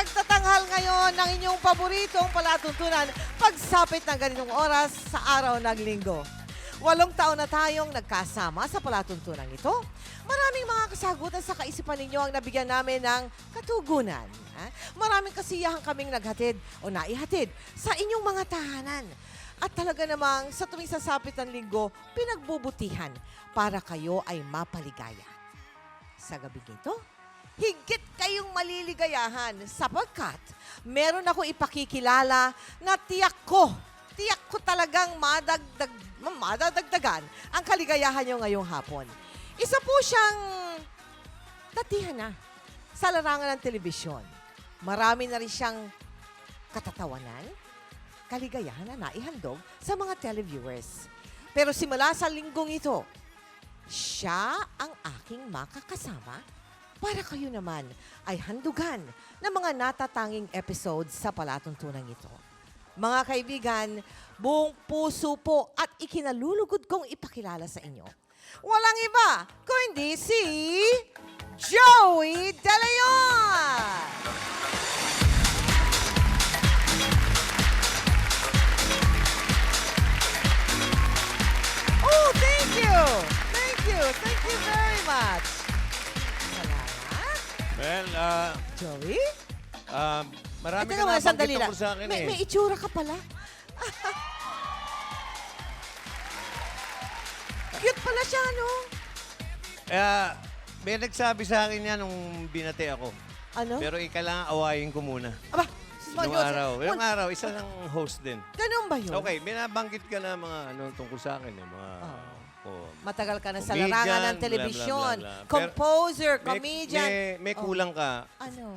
Magtatanghal ngayon ng inyong paboritong palatuntunan pagsapit ng ganitong oras sa araw ng linggo. 8 taon na tayong nagkasama sa palatuntunan ito. Maraming mga kasagutan sa kaisipan ninyo ang nabigyan namin ng katugunan. Maraming kasiyahan kaming naghatid o naihatid sa inyong mga tahanan. At talaga namang sa tuwing sasapit ng linggo, pinagbubutihan para kayo ay mapaligaya. Sa gabi nito, higit kayong maliligayahan sapagkat meron ako ipakikilala na tiyak ko talagang madadagdagan ang kaligayahan nyo ngayong hapon. Isa po siyang datihan na sa larangan ng telebisyon. Marami na rin siyang katatawanan, kaligayahan na naihandog sa mga televiewers. Pero simula sa linggong ito, siya ang aking makakasama para kayo naman ay handugan ng mga natatanging episodes sa palatuntunan ito. Mga kaibigan, buong puso po at ikinalulugod kong ipakilala sa inyo. Walang iba kundi si Joey De Leon! Oh, thank you! Thank you very much! Salamat. Well, Joey? marami Teka ka naman, nabanggit sandali lang. tungkol sa akin May itsura ka pala. Cute pala siya, no? May nagsabi sa akin yan nung binati ako. Ano? Pero kailangan awayin ko muna. Aba, sus, mga Diyos. Yung araw, isa ng host din. Ganun ba yun? Okay, binabanggit ka na mga tungkol sa akin. Mga, Matagal ka na sa comedian, larangan ng bla, telebisyon. bla, bla, bla. Composer, comedian. May kulang ka. Ano?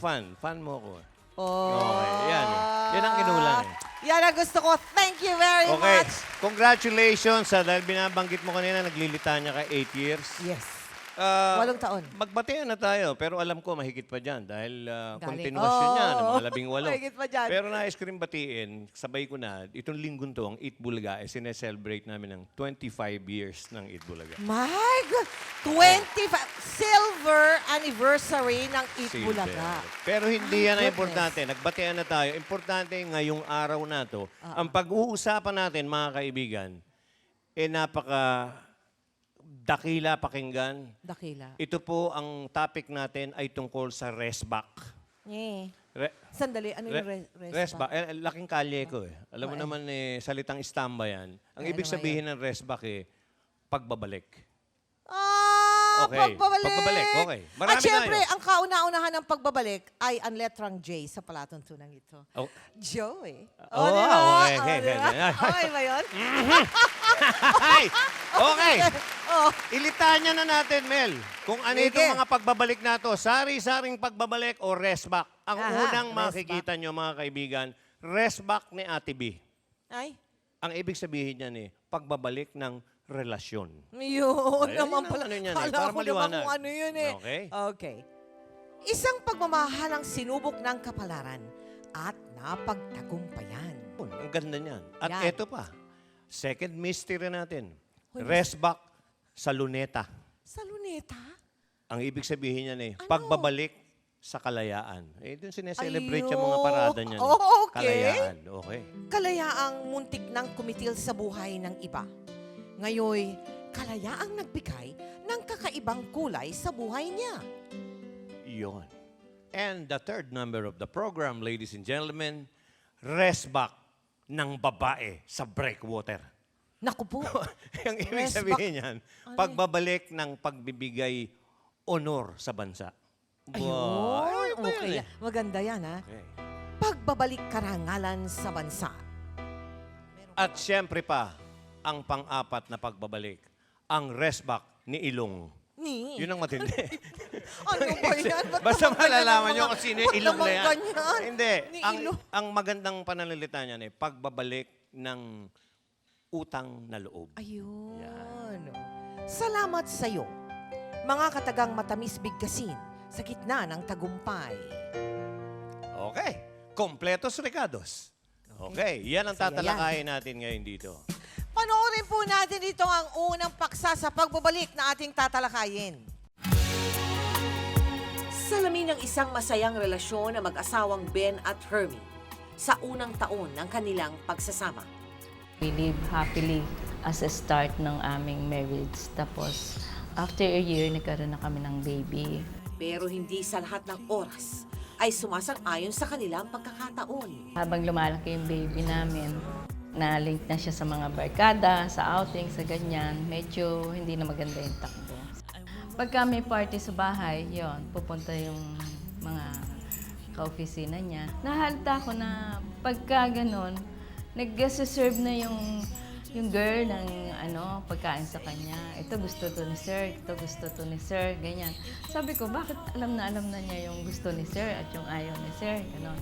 Fan mo ko. Oh. Okay, yan. Yan ang kinulang. Yan ang gusto ko. Thank you very Okay, much. congratulations dahil binabanggit mo kanina, naglilitanya ka 8 years. Yes. Ah, 8 taon. Magbatian na tayo, pero alam ko mahigit pa dyan dahil Galing. kontinuasyon Oo. yan, mga 18. Mahigit pa dyan. Pero nais ko rin batiin, sabay ko na, itong linggong to, ang Eat Bulaga, sineselebrate namin ng 25 years ng Eat Bulaga. My God! 25 silver anniversary ng Eat Silver. Bulaga. Pero hindi yan ang goodness. importante. Nagbatian na tayo. Importante ngayong araw na to, ang pag-uusapan natin, mga kaibigan, dakila pakinggan. Dakila. Ito po, ang topic natin ay tungkol sa restback. Sandali, ano yung Restback. Laking kalye ko eh. Alam mo naman salitang istamba yan. Ang ibig sabihin ng restback pagbabalik. Okay. Pagbabalik. Okay. Marami At syempre, tayo. ang kauna-unahan ng pagbabalik ay ang letrang J sa palatuntunan ito. Oh. Joey. Oh, diba? okay. Diba? Okay ba yun? Ay! Okay. Oh. Ilitanya na natin, Mel, kung ano Sige. itong mga pagbabalik na to. Sari-saring pagbabalik o restback. Ang Aha, unang restback. makikita nyo, mga kaibigan, restback ni Ate B. Ay, Ang ibig sabihin niyan pagbabalik ng relasyon. yun Ay, naman yun ang pala. ano niyan Kala para ko naman maliwanag. kung ano yun eh. Okay. Okay. Isang pagmamahalang sinubok ng kapalaran at napagtagumpayan. Ang ganda niyan. At Yan. eto pa, second mystery natin, Hoy, restback sa luneta. Sa luneta? Ang ibig sabihin niyan Ano? pagbabalik sa kalayaan. Doon sineselebrate yung mga Ayun. parada niyan. Oh, okay. Kalayaan. Okay. Kalayaang muntik ng kumitil sa buhay ng iba. Ngayoy, kalayaang nagbigay ng kakaibang kulay sa buhay niya. Iyon. And the third number of the program, ladies and gentlemen, restback ng babae sa breakwater. Naku po. Ang ibig Restback. sabihin yan, pagbabalik ng pagbibigay honor sa bansa. Ayun. Ba Okay. yan Maganda yan, ha? Okay. Pagbabalik karangalan sa bansa. At siyempre pa, ang pang-apat na pagbabalik, ang restback ni Ilong. Ni? Yun ang matindi. Ano ba yan? Ba't Basta naman ganyan malalaman ang nyo mga- kung sino ba't yung ilong naman na yan. ganyan? Hindi. Ni Ang, Ilong. ang magandang pananalita niyan pagbabalik ng utang na loob. Ayun. Salamat sa iyo, mga katagang matamis bigkasin sa gitna ng tagumpay. Okay. Kompletos recados. Okay. Yan ang Saya yan. tatalakayin natin ngayon dito. Panoorin po natin dito ang unang paksa sa pagbabalik na ating tatalakayin. Salamin ng isang masayang relasyon ng mag-asawang Ben at Hermie sa unang taon ng kanilang pagsasama. We live happily as a start ng aming marriage. Tapos, after a year, nagkaroon na kami ng baby. Pero hindi sa lahat ng oras ay sumasang-ayon sa kanilang pagkakataon. Habang lumalaki yung baby namin, na-link na siya sa mga barkada, sa outing, sa ganyan, medyo hindi na maganda yung takbo. Pagka may party sa bahay, yon pupunta yung mga ka-opisina niya. Nahalata ko na pagka ganon, nag-serve na yung girl ng pagkain sa kanya. Ito gusto to ni sir, ito gusto to ni sir, ganyan. Sabi ko, bakit alam na niya yung gusto ni sir at yung ayaw ni sir, ganon.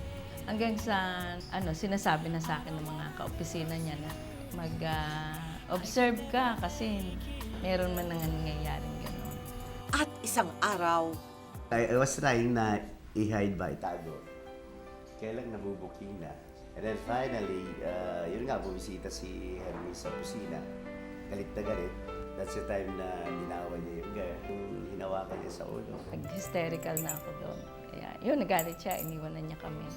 Hanggang sa sinasabi na sa akin ng mga ka-opisina niya na mag-observe ka kasi meron man nangyayaring ganon. At isang araw, I was trying na i-hide by tago. Kaya lang nabubuking na. And then finally, yun nga, bumisita si Hermie sa kusina. Galit na galit. That's the time na binawan niya yung girl. Yung hinawakan niya sa ulo. Nag-hysterical na ako doon. Kaya yun, nagalit siya, iniwan na niya kami.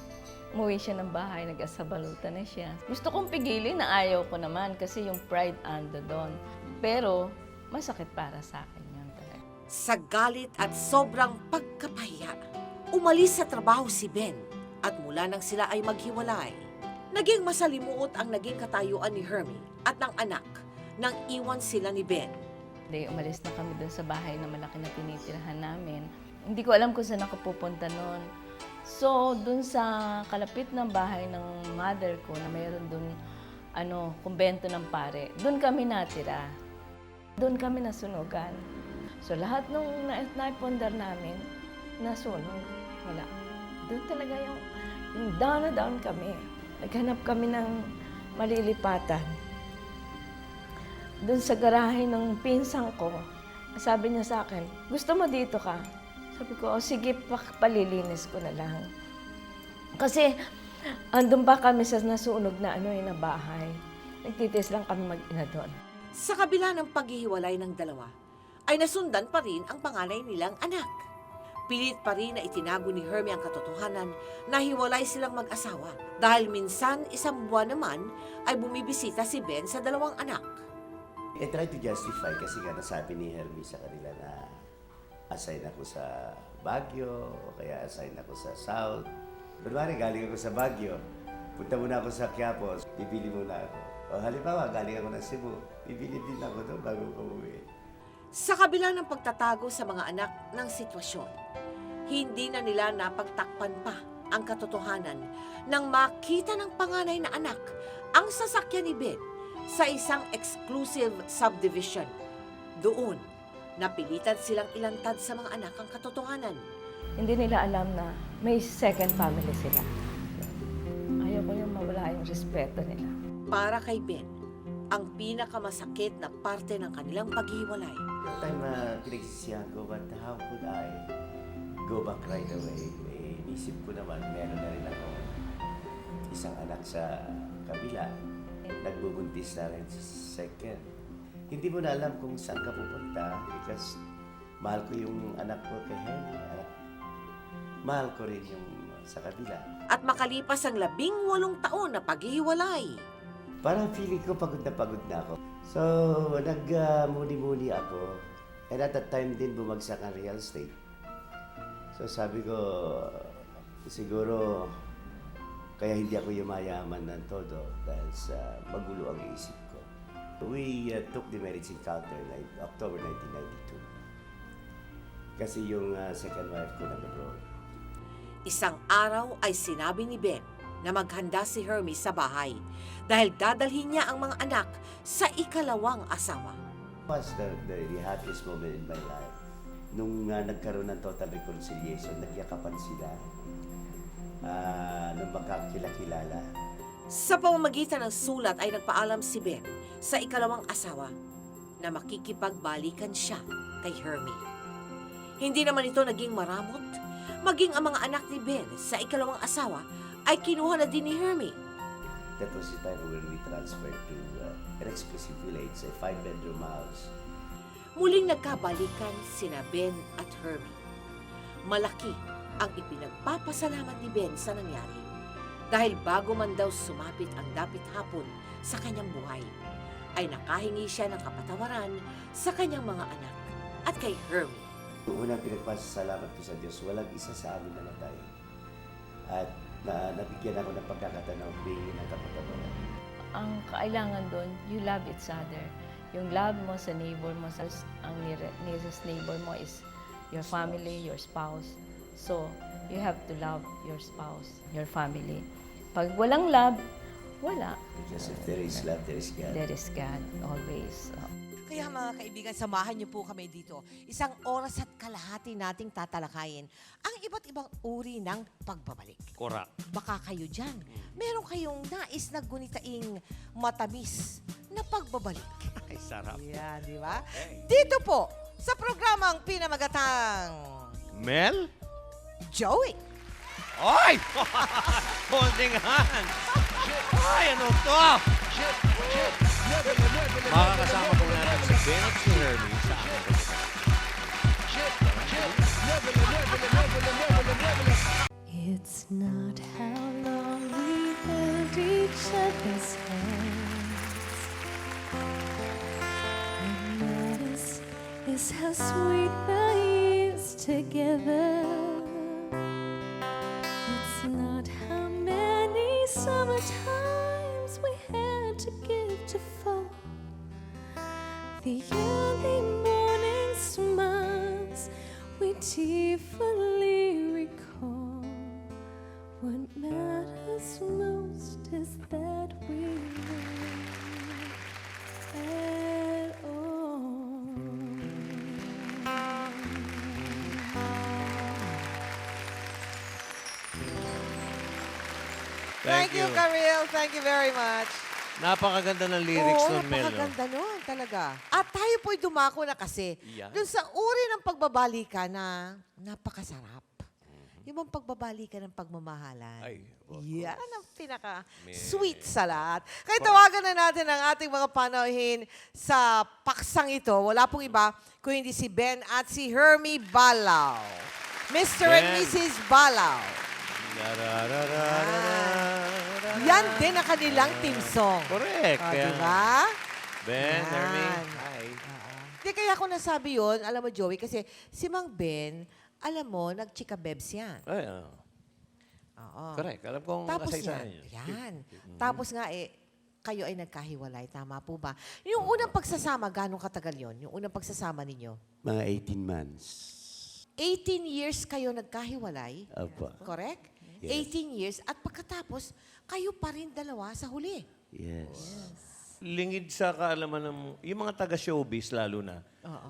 Umuwi siya ng bahay, nag-asabalutan na siya. Gusto kong pigilin na ayaw ko naman kasi yung pride ando doon. Pero masakit para sa akin yun talaga. sa galit at sobrang pagkapahiya, umalis sa trabaho si Ben at mula nang sila ay maghiwalay. Naging masalimuot ang naging katayuan ni Hermie at ng anak nang iwan sila ni Ben. Hindi, umalis na kami doon sa bahay na malaki na tinitirahan namin. Hindi ko alam kung saan ako pupunta noon. So, doon sa kalapit ng bahay ng mother ko na mayroon doon kumbento ng pare, doon kami natira. Doon kami nasunugan. So, lahat nung naipondar namin, nasunog. Wala. Doon talaga yung down na down kami. Naghanap kami ng malilipatan. Doon sa garahe ng pinsang ko, sabi niya sa akin, gusto mo dito ka? Sabi ko, sige, palilinis ko na lang. Kasi, andun pa kami sa nasunog na na bahay. Nagtitis lang kami mag-ina doon. Sa kabila ng paghihiwalay ng dalawa, ay nasundan pa rin ang panganay nilang anak. Pilit pa rin na itinago ni Hermie ang katotohanan na hiwalay silang mag-asawa dahil minsan isang buwan naman ay bumibisita si Ben sa dalawang anak. I try to justify kasi nga nasabi ni Hermie sa kanila na assign ako sa Baguio o kaya assign ako sa South. Kunwari, galing ako sa Baguio, punta muna ako sa Quiapo, bibili muna ako. O halimbawa, galing ako ng Cebu, bibili din ako doon bago ko umuwi. Sa kabila ng pagtatago sa mga anak ng sitwasyon, hindi na nila napagtakpan pa ang katotohanan nang makita ng panganay na anak ang sasakyan ni Ben sa isang exclusive subdivision. Doon, napilitan silang ilantad sa mga anak ang katotohanan. Hindi nila alam na may second family sila. Ayaw ko yung mawala yung respeto nila. Para kay Ben, ang pinakamasakit na parte ng kanilang paghiwalay. That time pinagsisihan ko, but how could I go back right away? Isip ko naman, meron na rin ako isang anak sa kabila. Nagbubuntis na rin second. Hindi mo na alam kung saan ka pupunta because mahal ko yung anak ko kay Henry. Mahal ko rin yung sa kabila. At makalipas ang 18 taon na paghihiwalay, Parang feeling ko pagod na ako. So, nagmuni-muni ako. And at that time din bumagsak ang real estate. So sabi ko, siguro kaya hindi ako yumayaman ng todo dahil sa magulo ang isip ko. We took the marriage encounter October 1992. Kasi yung second wife ko nag-abroad. isang araw ay sinabi ni Ben na maghanda si Hermie sa bahay dahil dadalhin niya ang mga anak sa ikalawang asawa. It was the happiest moment in my life. Nung nagkaroon ng total reconciliation, nagyakapan sila. Nung magkakilala. Sa pamamagitan ng sulat ay nagpaalam si Ben sa ikalawang asawa na makikipagbalikan siya kay Hermie. Hindi naman ito naging maramot, maging ang mga anak ni Ben sa ikalawang asawa ay kinuha na din ni Hermie. That was the time when we transferred to an exclusive village, a 5-bedroom house. Muling nagkabalikan sina Ben at Hermie. Malaki ang ipinagpapasalamat ni Ben sa nangyari. Dahil bago man daw sumapit ang dapit hapon sa kanyang buhay, ay nakahingi siya ng kapatawaran sa kanyang mga anak at kay Hermie. Yung unang pinagpasalamat ko sa Diyos, walang isa sa amin namatay. At nabigyan ako ng pagkakataon ng humingi ng kapatawaran. Ang kailangan doon, you love each other. Yung love mo sa neighbor mo, ang nearest neighbor mo is your family, your spouse. So, you have to love your spouse, your family. Pag walang love, wala. Because if there is love, there is God. There is God, always. Kaya mga kaibigan, samahan niyo po kami dito. 1 oras at kalahati nating tatalakayin ang iba't ibang uri ng pagbabalik. Correct. Baka kayo dyan, meron kayong nais na gunitaing matamis na pagbabalik. Ay, sarap. Yan, di ba? Dito po, sa programang pinamagatang Mel? Joey. Ay! Holding hand! Ay, ano to? Makakasama po natin si Ben at si Hermie sa aking It's not how long we held each other's hands. What matters is how sweet the years together. It's not how many summertimes we had to give to fall. The early morning smiles we tearfully recall. What matters most is that we live at all. Thank you, Karil. Thank you very much. Napakaganda ng lyrics Oo, nun, Mel. no? napakaganda nun talaga. At tayo po'y dumako na kasi Yan. dun sa uri ng pagbabalikan na napakasarap. Yung bang pagbabalikan ng pagmamahalan. Ay, Yan ang pinaka-sweet sa lahat. Kaya tawagan na natin ang ating mga panauhin sa paksang ito. Wala pong iba kung hindi si Ben at si Hermie Balaw. Mr. and Ben. Mrs. Balaw. Yan din ang kanilang team song. Correct. O, Kaya- diba? Ben, Yan. Hermie. Hi. Di kaya ako nasabi yun, alam mo Joey, kasi si Mang Ben, alam mo, nag-chika bebs yan. Ay, Oo. correct. Alam kong Tapos kasaysayan yan, yun. yan. Tapos nga kayo ay nagkahiwalay, tama po ba? Yung unang pagsasama, ganong katagal yon? Yung unang pagsasama ninyo? Mga 18 months. 18 years kayo nagkahiwalay, Opo. correct? Yes. 18 years, at pagkatapos, kayo pa rin dalawa sa huli. Yes. Lingid sa kaalaman ng, yung mga taga-showbiz lalo na,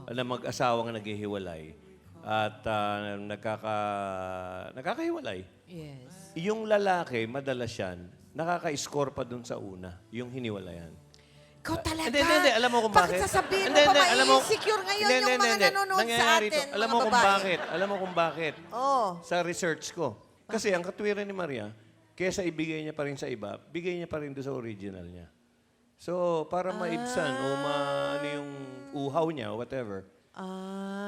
na mag-asawang naghihiwalay at nagkakahiwalay. Yes. Yung lalaki, madalas yan, nakaka-score pa dun sa una, yung hiniwalayan. Ikaw talaga. Hindi. Alam mo kung bakit? Bakit sasabihin Hindi, mo pa alam mo- insecure ngayon Hindi, yung hindi, mga hindi. nanonood sa Nangyayari atin, ito. Alam mga mo kung babae? bakit? Alam mo kung bakit? Oh. Sa research ko. Kasi ang katwiran ni Maria, kesa ibigay niya pa rin sa iba, bigay niya pa rin doon sa original niya. So, para maibsan o ano yung uhaw niya o whatever.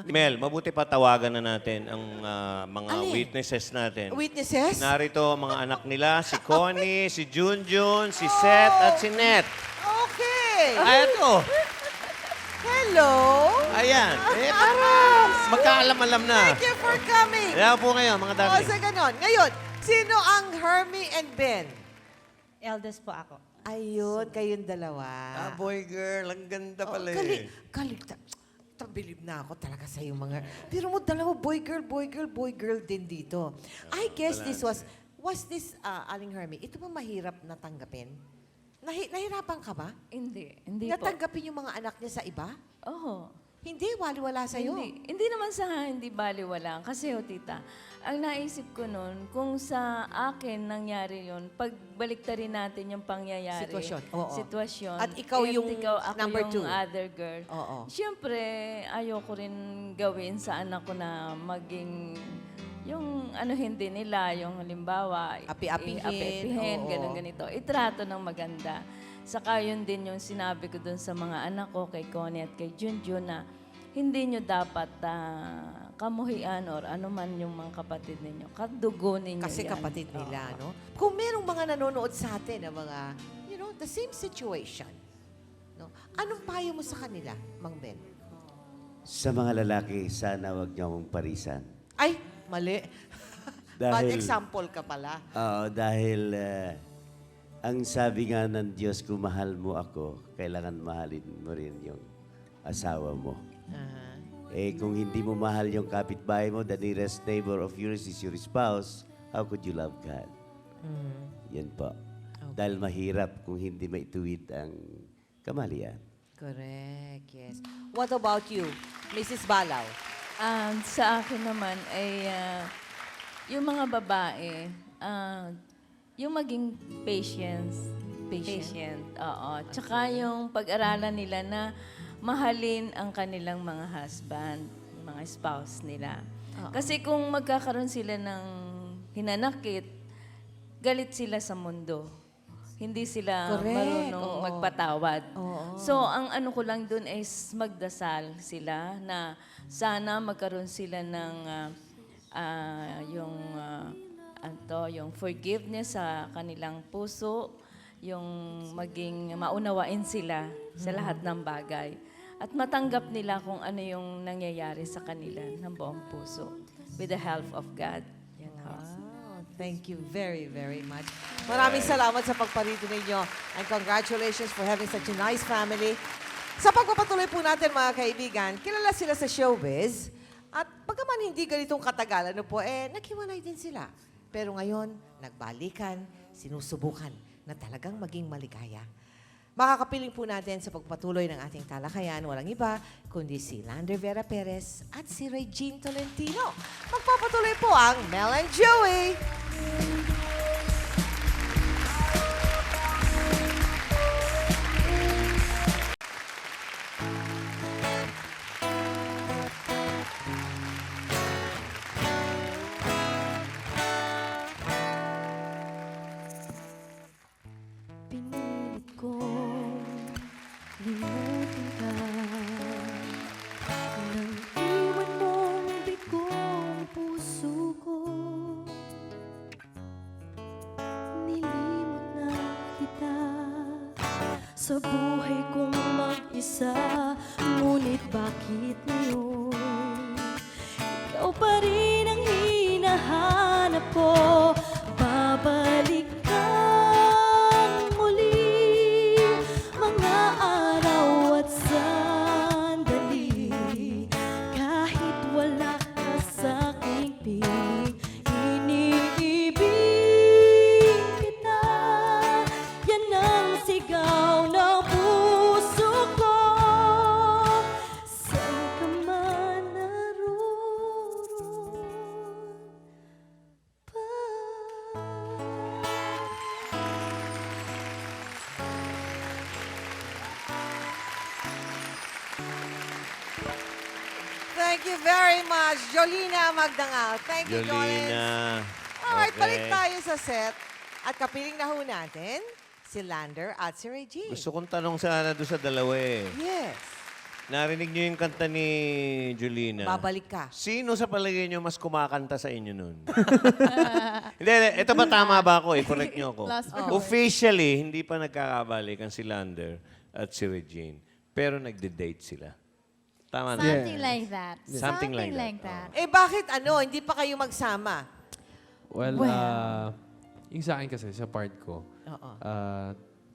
Mel, mabuti pa tawagan na natin ang mga Alin? witnesses natin. Witnesses? Narito ang mga anak nila, si Connie, si Junjun, si Seth at si Net. Okay. Ay, ito. Hello. Ayan. Magkaalam-alam na. Thank you for coming. Kaya po ngayon, mga O, darling. sa ganon. Ngayon, sino ang Hermie and Ben? Eldest po ako. Ayun, kayong dalawa. Boy girl, ang ganda pala Tabilib na ako talaga sa yung mga... Pero mo dalawa, boy, girl din dito. I guess this was this, Aling Hermie, ito ba mahirap na tanggapin? Nahirapan ka ba? Hindi po. Natanggapin yung mga anak niya sa iba? Oo. Hindi, wala sa'yo. Hindi naman sa hindi baliwala. Kasi, tita, ang naisip ko noon, kung sa akin nangyari yon, pagbaliktarin natin yung pangyayari. Sitwasyon, oo. Sitwasyon. At ikaw yung ako number yung 2. other girl. Oo. Siyempre, ayoko rin gawin sa anak ko na maging yung hindi nila, yung halimbawa, Api-apihin, oo. ganito. Itrato ng maganda. Saka yun din yung sinabi ko dun sa mga anak ko, kay Connie at kay Junjun, na hindi nyo dapat kamuhian or ano man yung mga kapatid ninyo. Kadugo ninyo Kasi yan. kapatid nila, Oo. no? Kung merong mga nanonood sa atin na mga, you know, the same situation, no? Anong payo mo sa kanila, Mang Ben? Sa mga lalaki, sana wag niyo akong parisan. Ay, mali. Bad Dahil- example ka pala. Oo, dahil ang sabi nga ng Diyos, kung mahal mo ako, kailangan mahalin mo rin yung asawa mo. Eh, kung hindi mo mahal yung kapitbahay mo, the nearest neighbor of yours is your spouse, how could you love God? Yan po. Dahil mahirap kung hindi maituwid ang kamalian. Correct, yes. What about you, Mrs. Balaw? Sa akin naman ay yung mga babae, yung maging patient. Oo. Tsaka yung pag-aralan nila na mahalin ang kanilang mga husband, mga spouse nila. Kasi kung magkakaroon sila ng hinanakit, galit sila sa mundo. Hindi sila Correct, marunong oo. magpatawad. Oo. So, ang ano ko lang dun is magdasal sila na sana magkaroon sila ng yung forgiveness sa kanilang puso, yung maging maunawain sila sa lahat ng bagay. At matanggap nila kung ano yung nangyayari sa kanila ng buong puso with the help of God. Yan ho. Wow, thank you very, very much. Maraming salamat sa pagparito ninyo and congratulations for having such a nice family. Sa pagpapatuloy po natin mga kaibigan, kilala sila sa showbiz at bagaman hindi ganitong katagal, naghiwalay din sila. Pero ngayon, nagbalikan, sinusubukan na talagang maging maligaya. Makakapiling po natin sa pagpatuloy ng ating talakayan, walang iba, kundi si Lander Vera Perez at si Regine Tolentino. Magpapatuloy po ang Mel and Joey. Pinilit kong limutin ka nang iwan mong bigong puso ko. Nilimot na kita sa buhay kong mag-isa. Ngunit bakit ngayon ikaw pa rin ang hinahanap ko? Babalik kang muli, mga araw at sandali. Kahit wala ka sa aking piling, iniibig kita. Yan ang sigaw ng puso ko. Saan ka man naroon pa. Thank you very much, Jolina Magdangal. Thank you, Jolene. Jolina. Alright, Okay. balik tayo sa set. At kapiling na ho natin, si Lander at si Regine. Gusto kong tanong sana doon sa dalawa eh. Yes. Narinig niyo yung kanta ni Jolina. Babalik ka. Sino sa palagay niyo mas kumakanta sa inyo nun? Hindi, ito ba tama ba ako? Correct niyo ako. Officially, hindi pa nagkakabalikan si Lander at si Regine. Pero nagde-date sila. Tama na. Something like that. Something like that. Eh bakit hindi pa kayo magsama? Well, yung sa akin kasi, sa part ko, Oo.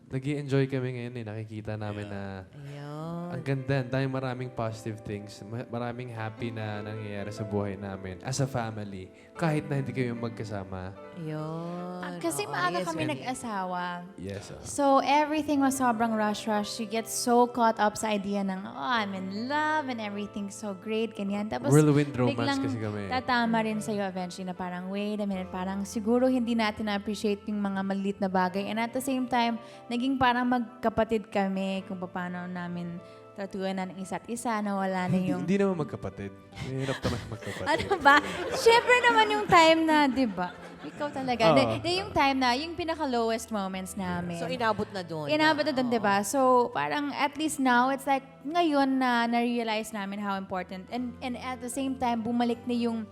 nag-i-enjoy kami ngayon eh. Nakikita namin na Ayun. ang ganda, dahil maraming positive things, maraming happy na nangyayari sa buhay namin as a family, kahit na hindi kayo magkasama. Ayun. Kasi Oo, maaga yes, kami Regine. nag-asawa. Yes. So, everything was sobrang rush-rush. You get so caught up sa idea ng, I'm in love and everything's so great, ganyan. Tapos, Whirlwind romance biglang kasi kami. tatama rin sa'yo eventually na parang, wait a minute, parang siguro hindi natin na-appreciate yung mga maliit na bagay. And at the same time, naging parang magkapatid kami kung paano namin tatuan ng isa't isa na wala na yung... Hindi naman magkapatid. Mahirap naman magkapatid. Ano ba? Siyempre naman yung time na, di ba? Ikaw talaga. Oo. Yung time na, yung pinaka-lowest moments namin. So, inabot na doon. Inabot na doon, di ba? So, parang at least now, it's like, ngayon na na-realize namin how important. And at the same time, bumalik na yung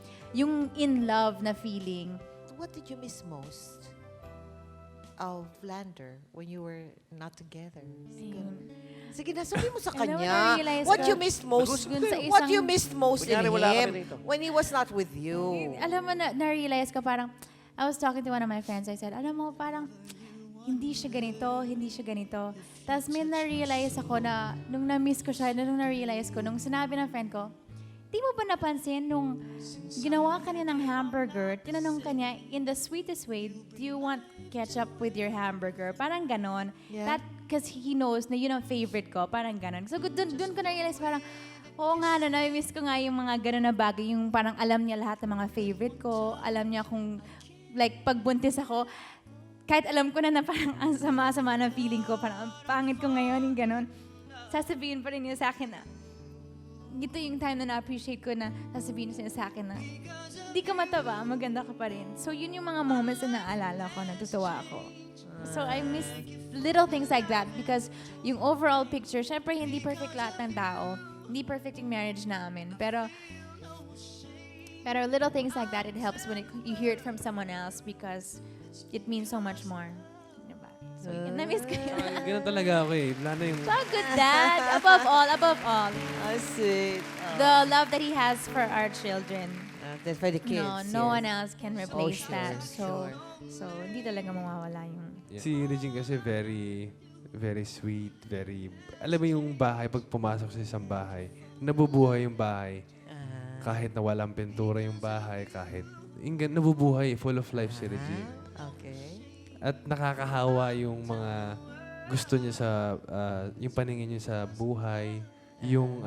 in love na feeling. What did you miss most of Lander when you were not together? Sige na, sabi mo sa Alam mo, kanya. na-realize What ko, you missed most, dun sa what isang- you missed most in Kunyari, wala kami him rito. when he was not with you. Alam mo, na-realize ko parang, I was talking to one of my friends, I said, alam mo, parang, hindi siya ganito, hindi siya ganito. Tapos may na-realize ako na, nung na-miss ko siya, nung na-realize ko, nung sinabi ng friend ko, di mo ba napansin nung ginawa ka niya ng hamburger, tinanong ka niya, in the sweetest way, do you want ketchup with your hamburger? Parang ganon. Yeah. That, because he knows na yun ang favorite ko, parang ganon. So dun ko na-realize parang, oo nga, na-miss ko nga yung mga ganon na bagay, yung parang alam niya lahat ng mga favorite ko, alam niya kung, like, pagbuntis ako, kahit alam ko na parang ang sama-sama na feeling ko, parang ang pangit ko ngayon, yung ganon, sasabihin pa rin niya sa akin na, ito yung time na na-appreciate ko na sasabihin niya sa akin na, di ka mataba, maganda ka pa rin. So, yun yung mga moments na naalala ko, natutuwa ako. So, I miss little things like that because yung overall picture, syempre, hindi perfect lahat ng tao. Hindi perfect yung marriage namin. Pero little things like that, it helps when you hear it from someone else because it means so much more. Diba? So, yun, na-miss ko yun. Ay, ganun talaga ako eh. Wala na yung... So good, Dad. Above all, I see. the love that he has for our children. That's for the kids. No one else can replace sure, that. sure. So, hindi talaga mawawala yung... Si Regine kasi very, very sweet, very... Alam mo yung bahay, pag pumasok sa isang bahay, nabubuhay yung bahay. Kahit na walang pintura yung bahay, kahit... Nabubuhay, full of life si Regine. Okay. At nakakahawa yung mga gusto niya sa... yung paningin niya sa buhay, yung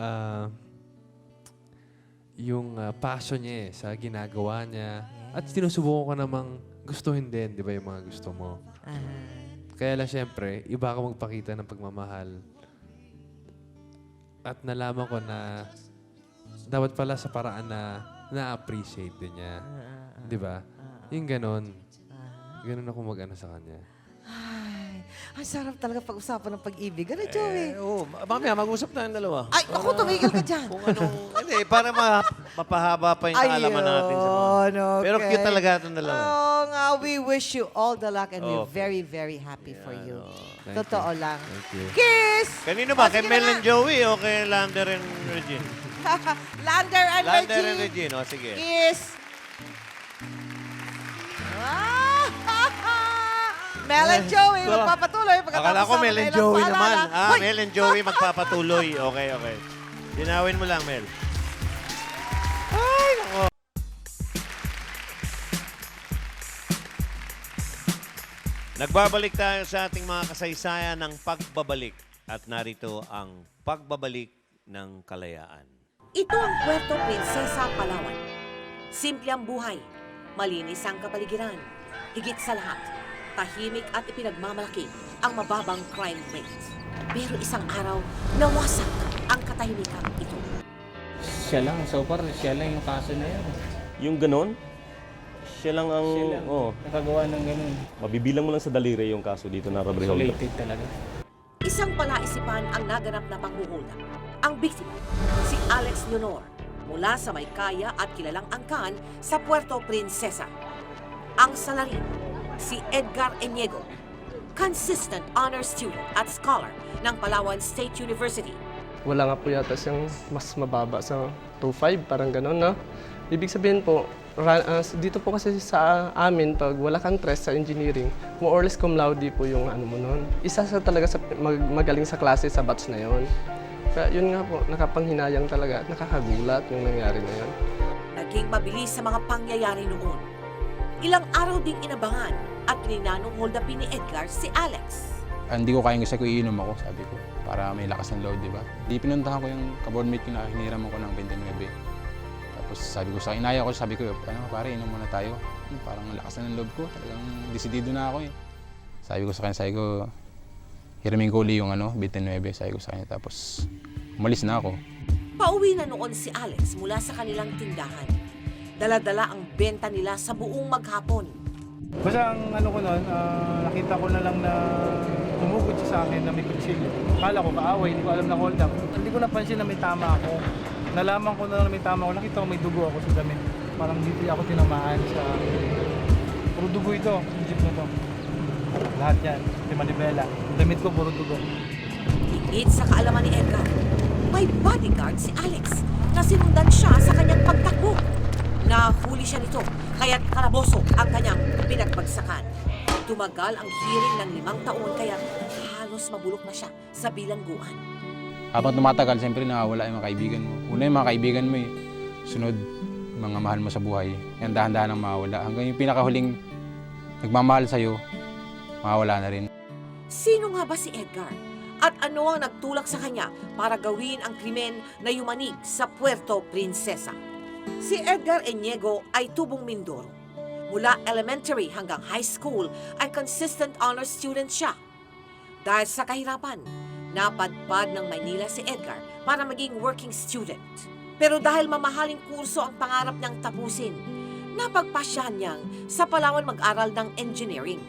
passion niya sa ginagawa niya. At sinusubukan ko namang gustuhin din, di ba, yung mga gusto mo. Kaya lang siyempre, iba ka magpakita ng pagmamahal. At nalaman ko na dapat pala sa paraan na na-appreciate din niya. Di ba? Yung ganon. Ganon ako mag-ano sa kanya. Ay, ang sarap talaga pag-usapan ng pag-ibig. Ano, Joey? Oo, mamaya mag-usap tayong dalawa. Ay, ako, tumigil ka dyan. Kung anong... Hindi, para mapahaba pa yung kaalaman natin sa mga... Ayun, Pero okay. cute talaga itong dalawa. Oo nga, we wish you all the luck and we're Okay. very, very happy for you. Thank Totoo you. lang. Thank you. Kiss! Kanino ba? Oh, Kay sige Mel na and Joey o kay Lander and Regine? Lander and Lander and Regine. Regine, o sige. Kiss! Ah! Mel and Joey, So, magpapatuloy. Akala ko ng Mel and kanilang Joey paalala. naman. Hoy! Mel and Joey magpapatuloy. Okay, okay. Dinawin mo lang, Mel. Ay, nako. Nagbabalik tayo sa ating mga kasaysayan ng pagbabalik. At narito ang pagbabalik ng kalayaan. Ito ang Puerto Princesa, Palawan. Simple ang buhay, malinis ang kapaligiran. Higit sa lahat, tahimik at ipinagmamalaki ang mababang crime rate. Pero isang araw, nawasak ang katahimikan ito. Siya lang, so far, siya lang yung kaso na yun. Yung ganon, siya lang ang... Siya lang, nakagawa ng ganun. mabibilang mo lang sa daliri yung kaso dito na robbery hold up. Isolated talaga. Isang palaisipan ang naganap na panghuhulda. Ang biktima, si Alex Leonor, mula sa Maykaya at kilalang angkan sa Puerto Princesa. Ang salarin, si Edgar Eñego, consistent honor student at scholar ng Palawan State University. Wala nga po yata siyang mas mababa sa 2.5, parang gano'n, no? Ibig sabihin po, dito po kasi sa amin, pag wala kang tres sa engineering, more or less cum laude po yung ano mo noon. Isa sa talaga sa magaling sa klase sa batch na yon. Kaya yun nga po, nakapanghinayang talaga at nakakagulat yung nangyari na yun. Naging mabilis sa mga pangyayari noon. Ilang araw ding inabangan at ninanong hold upin ni Edgar si Alex. Hindi ko kayang gusto ko iinom ako, sabi ko, para may lakas ng load, di ba? Di pinuntahan ko yung ka-boardmate ko na hiniram ako ng 29. Tapos sabi ko sa inaya ko, sabi ko, ano pare, inom muna tayo. Parang lakas na ng loob ko, talagang desidido na ako eh. Sabi ko sa kanya, hiramin ko uli yung 29, sabi ko sa kanya. Tapos umalis na ako. Pauwi na noon si Alex mula sa kanilang tindahan. Dala-dala ang benta nila sa buong maghapon. Basta ang ano ko noon, nakita ko na lang na tumugod siya sa akin na may kutsilyo. Akala ko kaaway, hindi ko alam na hold up. Hindi ko napansin na may tama ako. Nalaman ko na may tama ako, nakita ko may dugo ako sa damit. Parang dito ako tinamaan sa... Puro dugo ito, yung jeep na to. Lahat yan, di manibela. Yung damit ko, puro dugo. Higit sa kaalaman ni Edgar, may bodyguard si Alex na sinundan siya sa kanyang pagtakbo. Nahuli siya nito, kaya't kalaboso ang kanyang pinagbagsakan. Tumagal ang hearing ng 5 taon kaya halos mabulok na siya sa bilangguan. Habang tumatagal, siyempre nawawala yung mga kaibigan mo. Una yung mga kaibigan mo sunod, mga mahal mo sa buhay. Yan dahan-dahan ang mawawala. Hanggang yung pinakahuling nagmamahal sa'yo, mawawala na rin. Sino nga ba si Edgar? At ano ang nagtulak sa kanya para gawin ang krimen na yumanig sa Puerto Princesa? Si Edgar Eñiego ay tubong Mindoro. Mula elementary hanggang high school ay consistent honor student siya. Dahil sa kahirapan, napadpad ng Maynila si Edgar para maging working student. Pero dahil mamahaling kurso ang pangarap niyang tapusin, napagpasyahan niyang sa Palawan mag-aral ng engineering.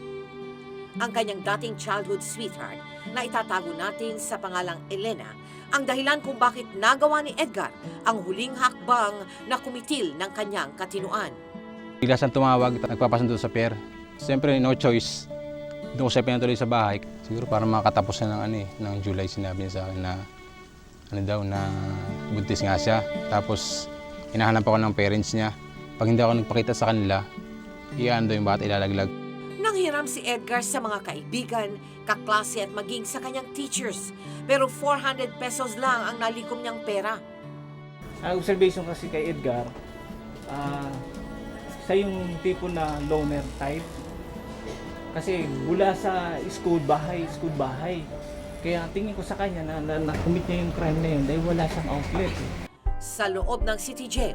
Ang kanyang dating childhood sweetheart na itatago natin sa pangalang Elena ang dahilan kung bakit nagawa ni Edgar ang huling hakbang na kumitil ng kanyang katinuan. Bigla siyang tumawag, nagpapasundo sa pier. Siyempre, no choice. Doon ko siya pinatuloy sa bahay. Siguro para makatapos na ng July, sinabi niya sa akin na na buntis nga siya. Tapos, hinahanap ako ng parents niya. Pag hindi ako nagpakita sa kanila, iyan daw yung bata ilalaglag. Nanghiram si Edgar sa mga kaibigan, kaklase at maging sa kanyang teachers. Pero 400 pesos lang ang nalikom niyang pera. Ang observation kasi kay Edgar, siya yung tipo na loner type. Kasi mula sa school, bahay. Kaya tingin ko sa kanya na na-commit niya yung crime na yun dahil wala siyang outlet. Sa loob ng city jail,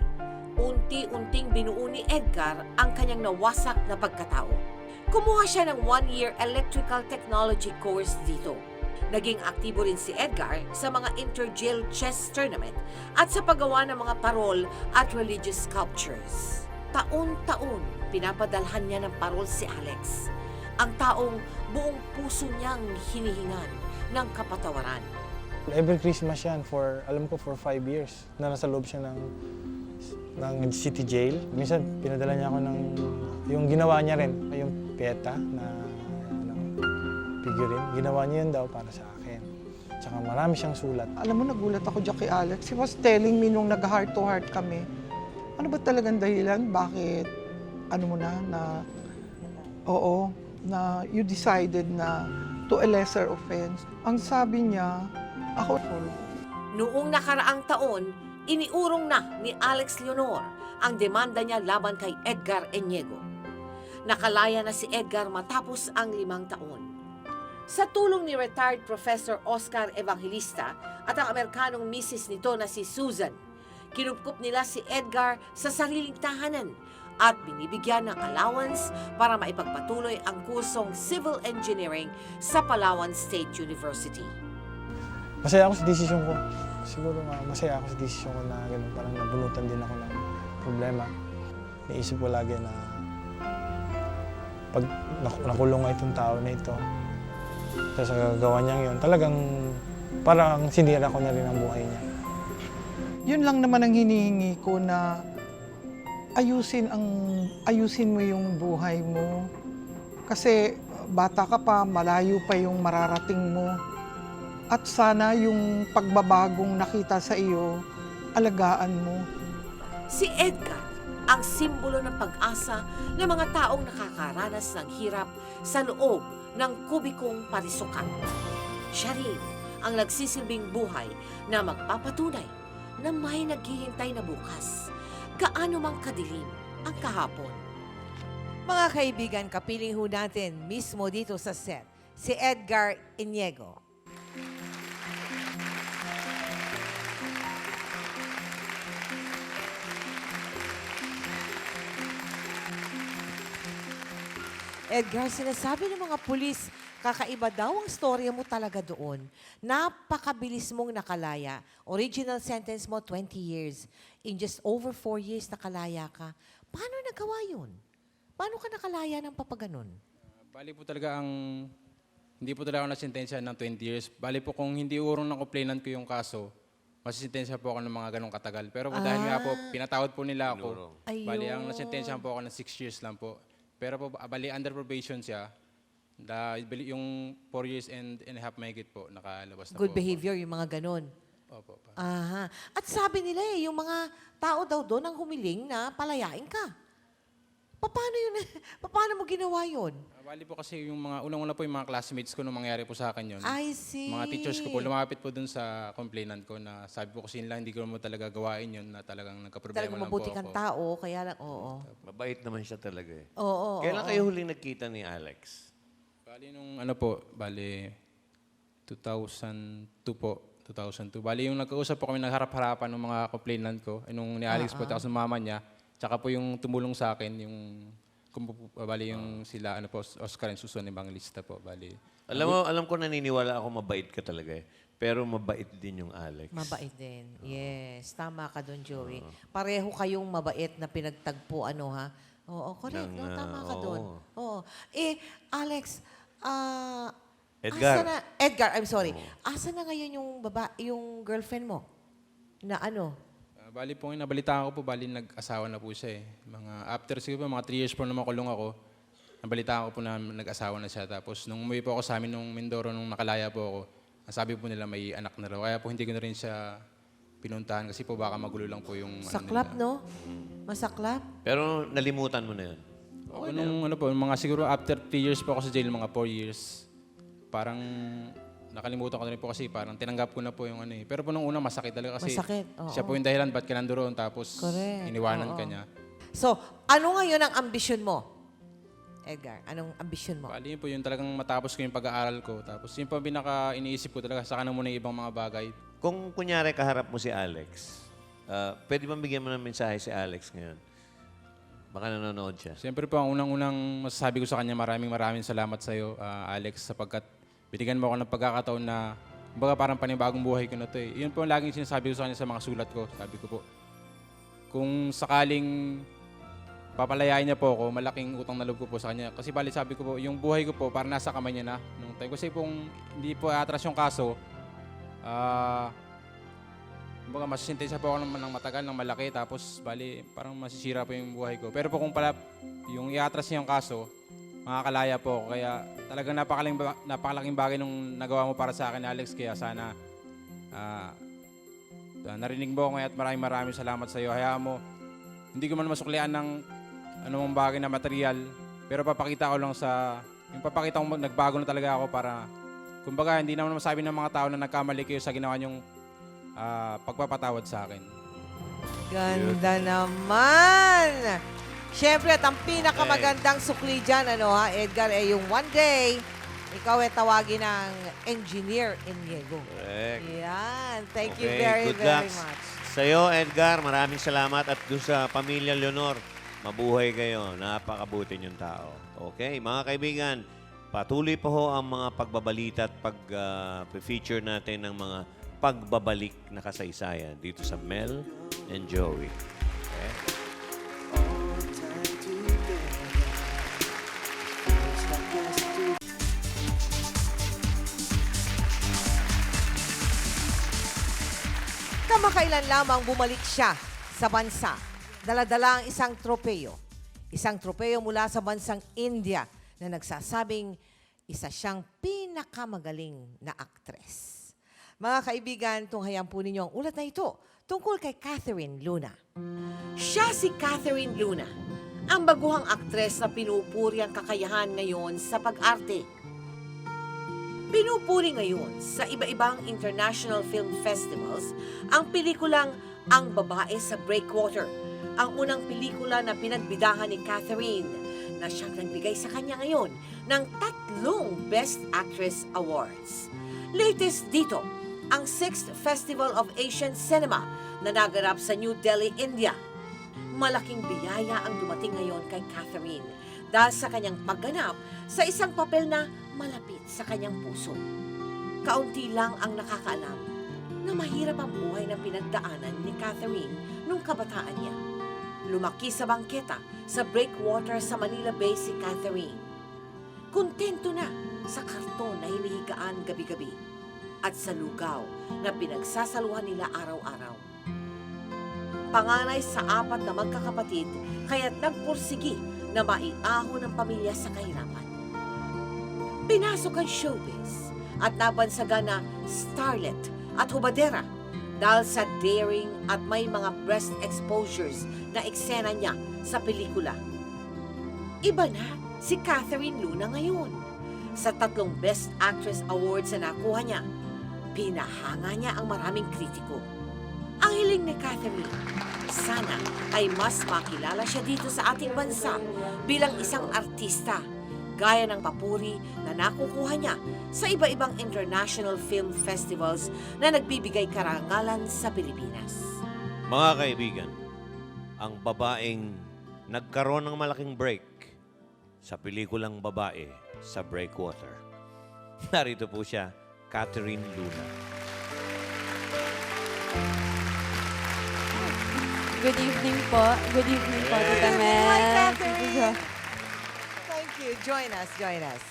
unti-unting binuo ni Edgar ang kanyang nawasak na pagkatao. Kumuha siya ng 1-year electrical technology course dito. Naging aktibo rin si Edgar sa mga inter-jail chess tournament at sa paggawa ng mga parol at religious sculptures. Taon-taon, pinapadalhan niya ng parol si Alex, ang taong buong puso niyang hinihingan ng kapatawaran. Every Christmas yan alam ko, for 5 years na nasa loob siya ng city jail. Minsan, pinadala niya ako ng yung ginawa niya rin, yung pieta na figurine. Ginawa niya yun daw para sa akin. Tsaka marami siyang sulat. Alam mo, nagulat ako dyan kay Alex. He was telling me nung nag-heart to heart kami, ano ba talagang dahilan? Bakit, na you decided na to a lesser offense. Ang sabi niya, ako, Noong nakaraang taon, iniurong na ni Alex Leonor ang demanda niya laban kay Edgar Eñiego. Nakalaya na si Edgar matapos ang 5 taon. Sa tulong ni retired Professor Oscar Evangelista at ang Amerikanong misis nito na si Susan, kinupkup nila si Edgar sa sariling tahanan at binibigyan ng allowance para maipagpatuloy ang kursong Civil Engineering sa Palawan State University. Masaya ako sa desisyon ko. Siguro masaya ako sa desisyon ko na ganun. Parang nabunutan din ako ng problema. Naisip ko lagi na pag nakulong nga itong tao na ito, tapos gagawa niya yun, talagang parang sinira ko na rin ang buhay niya. yun lang naman ang hinihingi ko na ayusin mo yung buhay mo. Kasi bata ka pa, malayo pa yung mararating mo. At sana yung pagbabagong nakita sa iyo, alagaan mo. Si Edgar, ang simbolo ng pag-asa ng mga taong nakakaranas ng hirap sa loob ng kubikong parisukan. Siya rin ang nagsisilbing buhay na magpapatunay na may naghihintay na bukas, gaano mang kadilim ang kahapon. Mga kaibigan, kapiling ho natin mismo dito sa set, si Edgar Eñiego. Edgar, sinasabi ng mga pulis, kakaiba daw ang storya mo talaga doon. Napakabilis mong nakalaya. Original sentence mo, 20 years. In just over 4 years, nakalaya ka. Paano nagawa yun? Paano ka nakalaya ng papaganon? Bali po talaga hindi po talaga ako nasintensya ng 20 years. Bali po kung hindi urong ng complainant ko yung kaso, masisintensya po ako ng mga ganong katagal. Pero po dahil nga po, pinatawad po nila ako. Bali, ang nasintensya po ako ng 6 years lang po. Pero po, bali, under probation siya. Yung 4 years and a half mahigit po, nakalabas na Good po. behavior, yung mga ganon. Opo. Aha. At sabi nila yung mga tao daw doon ang humiling na palayain ka. Paano yun? Paano mo ginawa yun? Bali po kasi yung mga, unang-una po yung mga classmates ko nung mangyari po sa akin yun. I see. Mga teachers ko po, lumapit po dun sa complainant ko na sabi po kasi nila, hindi ko naman talaga gawain yun na talagang nagka-problema Talagang lang po mabuti ako. kang tao, kaya lang, oo. Mabait naman siya talaga eh. Oo. Kailan kayo huling nagkita ni Alex? Bali nung 2002 po. 2002. Bali yung nagkausap po kami, nagharap-harapan ng mga complainant ko, nung ni Alex po, tapos ng mama niya, tsaka po yung tumulong sa akin, bali yung sila, Oscar and Susan Evangelista po, bali. Alam ko naniniwala ako mabait ka talaga eh. Pero mabait din yung Alex. Mabait din. Yes. Tama ka doon, Joey. Pareho kayong mabait na pinagtagpo, ha? Oo, correct. No, tama ka doon. Oo. Alex, Edgar. Edgar, I'm sorry. Asa na ngayon yung girlfriend mo? Na ano? Bali po, nabalitaan ko po, bali nag-asawa na po siya eh. After siguro mga 3 years po na makulong ako, nabalitaan ko po na nag-asawa na siya. Tapos nung umuwi po ako sa amin nung Mindoro, nung nakalaya po ako, sabi po nila may anak na raw. Kaya po hindi ko na rin siya pinuntahan kasi po baka magulo lang po yung... Saklap, no? Masaklap? Pero nalimutan mo na yun. Okay, nung mga siguro after 3 years po ako sa jail, mga 4 years, parang nakalimutan ko na rin po kasi parang tinanggap ko na po yung Pero po nung una masakit talaga kasi siya po yung dahilan ba't ka nandoon tapos iniwanan ka niya. So, ano ngayon ang ambisyon mo? Edgar, anong ambisyon mo? Bali yun po yung talagang matapos ko yung pag-aaral ko. Tapos yun po ang pinaka-iniisip ko talaga, saka na muna yung ibang mga bagay. Kung kunyari kaharap mo si Alex, pwede bang bigyan mo ng mensahe si Alex ngayon? Baka nanonood siya. Siyempre po, ang unang-unang masasabi ko sa kanya, maraming salamat sa iyo, Alex, sapagkat binigyan mo ako ng pagkakataon na baga parang panibagong buhay ko na to eh. Yun po ang laging sinasabi ko sa kanya sa mga sulat ko. Sabi ko po, kung sakaling papalayain niya po ako, malaking utang na loob ko po sa kanya. Kasi bali sabi ko po, yung buhay ko po parang nasa kamay niya na. Nung time. Kasi kung hindi po atras yung kaso, baga masisintensya po ako ng matagal, ng malaki. Tapos bali parang masisira po yung buhay ko. Pero po kung pala yung iatras niya yung kaso, makakalaya po ako. Kaya talagang napakalaking bagay nung nagawa mo para sa akin, Alex. Kaya sana narinig mo ako ngayon at maraming salamat sa iyo. Hayaan mo, hindi ko man masuklian ng anumang bagay na material, pero papakita ko lang yung papakita ko nagbago na talaga ako para, kumbaga, hindi naman masabi ng mga tao na nagkamali kayo sa ginawa niyong pagpapatawad sa akin. Ganda naman! Siyempre, at ang pinakamagandang sukli dyan, Edgar, yung one day, ikaw ay tawagin ng Engineer Iniego. Correct. Yan. Thank you Okay, very, good very luck. much. Sa'yo, Edgar, maraming salamat. At doon sa pamilya Leonor, mabuhay kayo. Napakabuti niyong tao. Okay, mga kaibigan, patuloy pa ho ang mga pagbabalita at pag-feature natin ng mga pagbabalik na kasaysayan dito sa Mel and Joey. Okay? Kamakailan lamang bumalik siya sa bansa. Dala-dala ang isang tropeyo. Isang tropeyo mula sa bansang India na nagsasabing isa siyang pinakamagaling na aktres. Mga kaibigan, tunghayan po ninyo ang ulat na ito tungkol kay Catherine Luna. Siya si Catherine Luna, ang baguhang aktres na pinupuri ang kakayahan ngayon sa pag-arte. Pinupuri ngayon sa iba-ibang international film festivals ang pelikulang Ang Babae sa Breakwater, ang unang pelikula na pinagbidahan ni Catherine na siyang nagbigay sa kanya ngayon ng 3 Best Actress Awards. Latest dito, ang 6th Festival of Asian Cinema na naganap sa New Delhi, India. Malaking biyaya ang dumating ngayon kay Catherine dahil sa kanyang pagganap sa isang papel na malapit sa kanyang puso. Kaunti lang ang nakakaalam na mahirap ang buhay na pinagdaanan ni Catherine nung kabataan niya. Lumaki sa bangketa sa breakwater sa Manila Bay si Catherine. Kontento na sa karton na hinihigaan gabi-gabi at sa lugaw na pinagsasaluhan nila araw-araw. Panganay sa 4 na magkakapatid, kaya't nagpursigi na maiahon ang pamilya sa kahirapan. Pinasok ang showbiz at nabansagan na starlet at hubadera dahil sa daring at may mga breast exposures na eksena niya sa pelikula. Iba na si Catherine Luna ngayon. Sa 3 Best Actress Awards na nakuha niya, pinahanga niya ang maraming kritiko. Ang hiling ni Catherine, sana ay mas makilala siya dito sa ating bansa bilang isang artista, gaya ng papuri na nakukuha niya sa iba-ibang international film festivals na nagbibigay karangalan sa Pilipinas. Mga kaibigan, ang babaeng nagkaroon ng malaking break sa pelikulang Babae sa Breakwater. Narito po siya, Catherine Luna. Good evening po. Good evening po, Tita Mel. Hi, Catherine. Thank you. Join us, join us.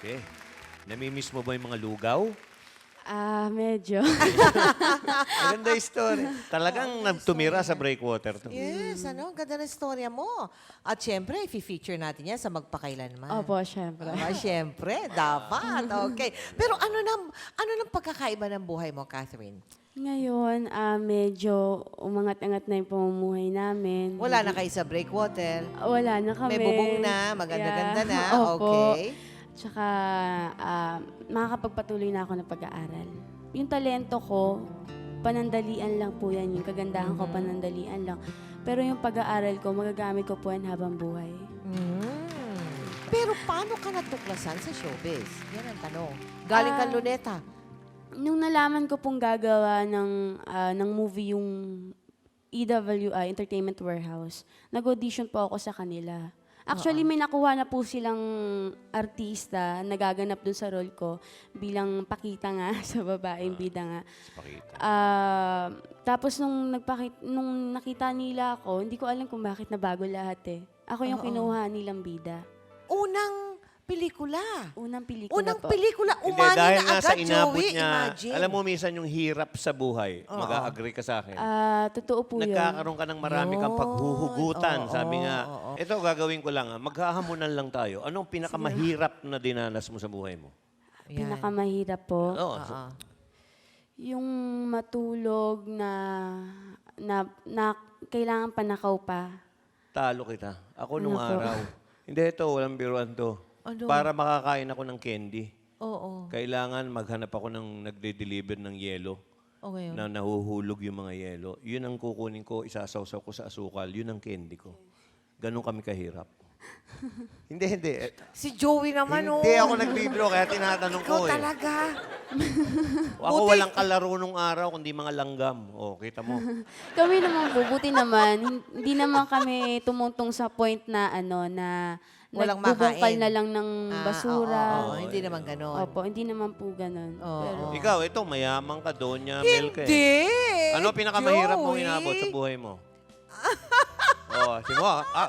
Okay. Namimiss mo ba yung mga lugaw? Medyo. Maganda yung story. Talagang tumira sa Breakwater to. Yes, ganda ng istorya mo. At syempre, i-feature natin yan sa Magpakailanman. Opo, syempre. Syempre, dapat. Okay. Pero ano nang pagkakaiba ng buhay mo, Catherine? Ngayon, medyo umangat-angat na yung pamumuhay namin. Wala na kayo sa Breakwater. Wala na kami. May bubong na, maganda-ganda na. Opo. Okay. Tsaka, makakapagpatuloy na ako ng pag-aaral. Yung talento ko, panandalian lang po yan. Yung kagandahan ko, panandalian lang. Pero yung pag-aaral ko, magagamit ko po yan habang buhay. Pero paano ka natuklasan sa showbiz? Yan ang tanong. Galing kang Luneta. Nung nalaman ko pong gagawa ng movie yung EWI, Entertainment Warehouse, nag-audition po ako sa kanila. Actually, may nakuha na po silang artista na gaganap dun sa role ko bilang pakita nga sa babaeng bida nga. Tapos nung nakita nila ako, hindi ko alam kung bakit nabago lahat eh. Ako yung kinuha nilang bida. Unang pelikula. Unang pelikula Unang po. pelikula, Hindi, umani dahil na nga agad, sa inabot Joey. niya, Imagine. alam mo minsan yung hirap sa buhay, mag-a-agree ka sa akin. Totoo po yun. Nagkakaroon ka ng marami kang paghuhugutan. Sabi nga, ito gagawin ko lang, maghahamunan lang tayo. Anong pinakamahirap na dinanas mo sa buhay mo? Pinakamahirap po. Oo. Yung matulog na kailangan panakaw pa. Talo kita. Ako nung Ano po? araw. Hindi ito, walang biruan to. Ano? Para makakain ako ng candy. Oo. Kailangan maghanap ako ng nagde-deliver ng yelo. O ngayon? Na nahuhulog yung mga yelo. Yun ang kukunin ko, isasawsaw ko sa asukal. Yun ang candy ko. Ganon kami kahirap. Hindi. Si Joey naman, Hindi ako nagbibiro, kaya tinatanong Ikaw ko eh. talaga. Ako walang kalaro nung araw, kundi mga langgam. O, kita mo. Kami naman po, buti naman, hindi naman kami tumuntong sa point na Walang nagbubungkal makain. na lang ng basura. Oo, hindi naman ganon. Opo, hindi naman po ganon. Pero, Ikaw, ito, mayaman ka, Donya Melke. Hindi! Ano pinakamahirap mong Joey. inabot sa buhay mo?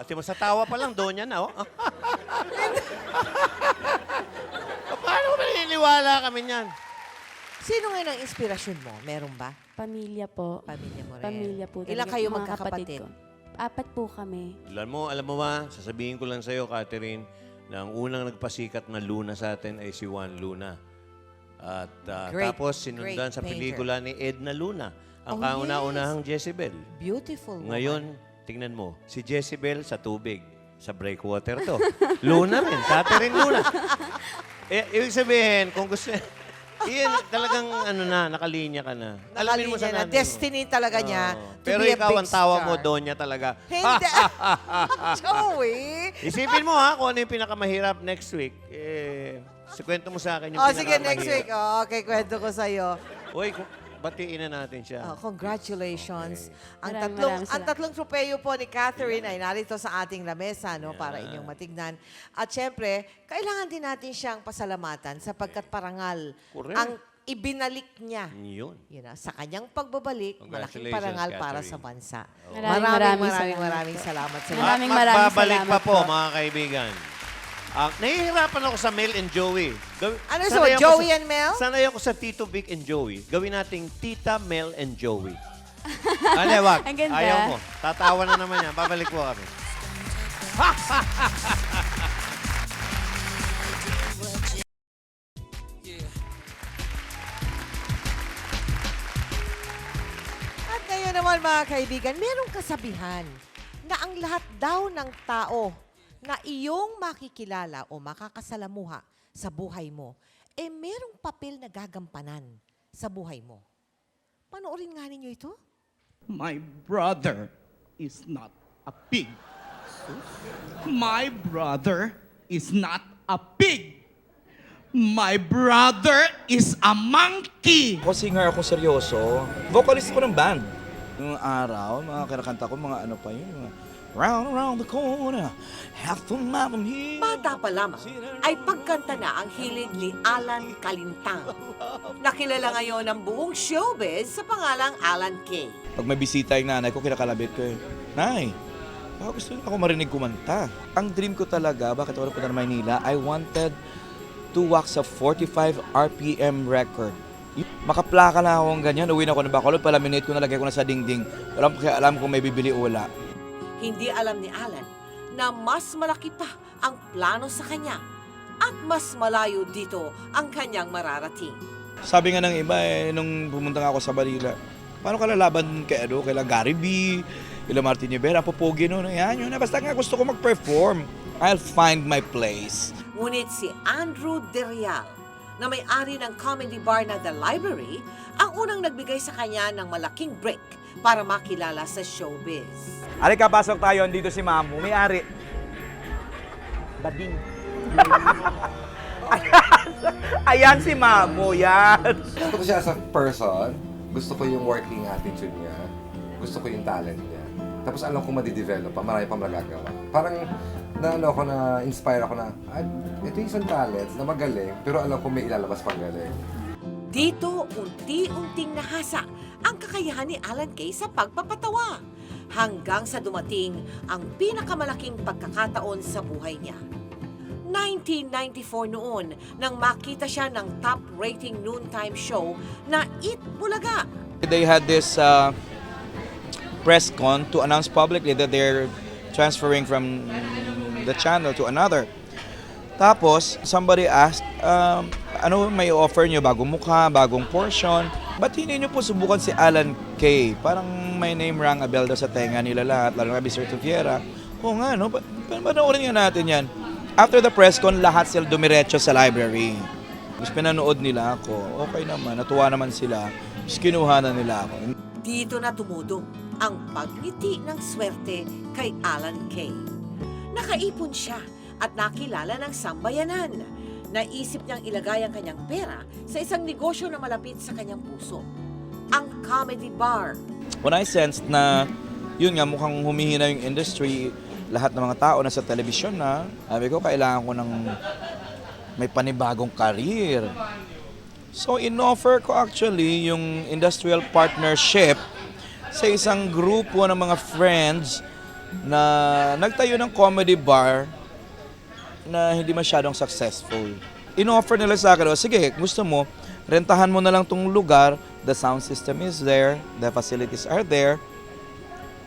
Simo sa tawa pa lang, Donya na, oh. Paano ba naniniwala kami niyan? Sino ngayon ang inspirasyon mo? Meron ba? pamilya po. Pamilya mo rin. Pamilya po. Ilan talaga, kayo mga magkakapatid? ko. 4 po kami. Alam mo ba, sasabihin ko lang sa'yo, Catherine, na ang unang nagpasikat na Luna sa atin ay si Juan Luna. At tapos sinundan sa painter. pelikula ni Edna Luna, ang Oh, kauna-unahang Jezebel. Beautiful woman. Ngayon, tingnan mo, si Jezebel sa tubig. Sa breakwater to. Luna rin, Catherine Luna. Ibig sabihin, kung gusto iyan, talagang nakalinya ka na. Alamin mo sa Nakalinya na. nanay mo. Destiny talaga niya to Pero be a ikaw, big ang tawa mo, star. Donya talaga. Hindi. Joey! Isipin mo kung ano yung pinakamahirap next week. Kwento mo sa akin yung Sige, next week. Okay, kwento ko sa'yo. Uy, batiin na natin siya. Congratulations. Maraming Ang tatlong tropeyo po ni Catherine ay narito sa ating lamesa para inyong matignan. At syempre, kailangan din natin siyang pasalamatan sapagkat parangal Correct. ang ibinalik niya. Yun. Sa kanyang pagbabalik, malaking Congratulations, parangal para Catherine. sa bansa. Maraming salamat sa iyo. Maraming Magbabalik salamat pa po, po. mga kaibigan. Nahihirapan ako sa Mel and Joey. Ano Sanay ako Joey sa- and Mel? Sanay ako sa Tito Vic and Joey. Gawin nating Tita, Mel, and Joey. Ano, wag. Ang ganda. Ayaw mo. Tatawa na naman yan. Babalik po kami. At ngayon naman mga kaibigan, merong kasabihan na ang lahat daw ng tao na iyong makikilala o makakasalamuha sa buhay mo, merong papel na gagampanan sa buhay mo. Panoorin nga ninyo ito. My brother is not a pig. My brother is not a pig. My brother is a monkey. Ako singer ako seryoso. Vocalist ko ng band. Yung araw, mga kinakanta ko, mga ano pa yun. Mga round around the corner, half a mile from here. Bata pa lamang ay pagkanta na ang hilig ni Alan Calintang. Nakilala ngayon ng buong showbiz sa pangalang Alan Kay. Pag may bisita yung nanay ko, kinakalabit ko yun. Nay, baka gusto niyo ako marinig kumanta. Ang dream ko talaga, bakit ako napunta ng Maynila, I wanted to walk sa 45 RPM record. Makaplaka na akong ganyan, uwi na ako ng Bacolod, palaminate ko, nalagay ko na sa dingding. Walang pakialam kung may bibili o wala. Hindi alam ni Alan na mas malaki pa ang plano sa kanya at mas malayo dito ang kanyang mararating. Sabi nga ng iba nung pumunta nga ako sa Manila, paano ka lalaban kay Gary B, kay Martin Rivera, popogi no, yan yun. Basta nga gusto ko mag-perform. I'll find my place. Ngunit si Andrew De Real, na may-ari ng comedy bar na The Library, ang unang nagbigay sa kanya ng malaking break para makilala sa showbiz. Ari, kapasok tayo. Dito si Mamu. May-ari. Bading. Ayan si Mamu. Yan. Gusto ko siya as a person. Gusto ko yung working attitude niya. Gusto ko yung talent niya. Tapos alam ko madidevelop pa. Marami pa magagawa. Parang na-inspire ako na, ito yung isang talent na magaling, pero alam ko may ilalabas pang galing. Dito, unti-unting nahasa ang kakayahan ni Alan Kay sa pagpapatawa hanggang sa dumating ang pinakamalaking pagkakataon sa buhay niya. 1994 noon nang makita siya ng top-rating noontime show na Eat Bulaga. They had this press con to announce publicly that they're transferring from the channel to another. Tapos, somebody asked, ano may offer nyo? Bagong mukha, bagong portion? Ba't hindi nyo po subukan si Alan Kay? Parang may name rang a bell sa tenga nila lahat, lalo na Mr. Tufiera. Oo nga, no? Panoorin nga natin yan. After the press con, lahat sila dumiretso sa library. Tapos pinanood nila ako. Okay naman, natuwa naman sila. Tapos kinuha na nila ako. Dito na tumudo ang pagngiti ng swerte kay Alan Kay. Nakaipon siya at nakilala ng sambayanan. Naisip niyang ilagay ang kanyang pera sa isang negosyo na malapit sa kanyang puso, ang comedy bar. When I sensed na, yun nga, mukhang humihina yung industry, lahat ng mga tao nasa telebisyon na, sabi ko, kailangan ko ng may panibagong career. So, in-offer ko actually yung industrial partnership sa isang grupo ng mga friends na nagtayo ng comedy bar na hindi masyadong successful. In-offer nila sa akin, sige, gusto mo, rentahan mo na lang tong lugar, the sound system is there, the facilities are there.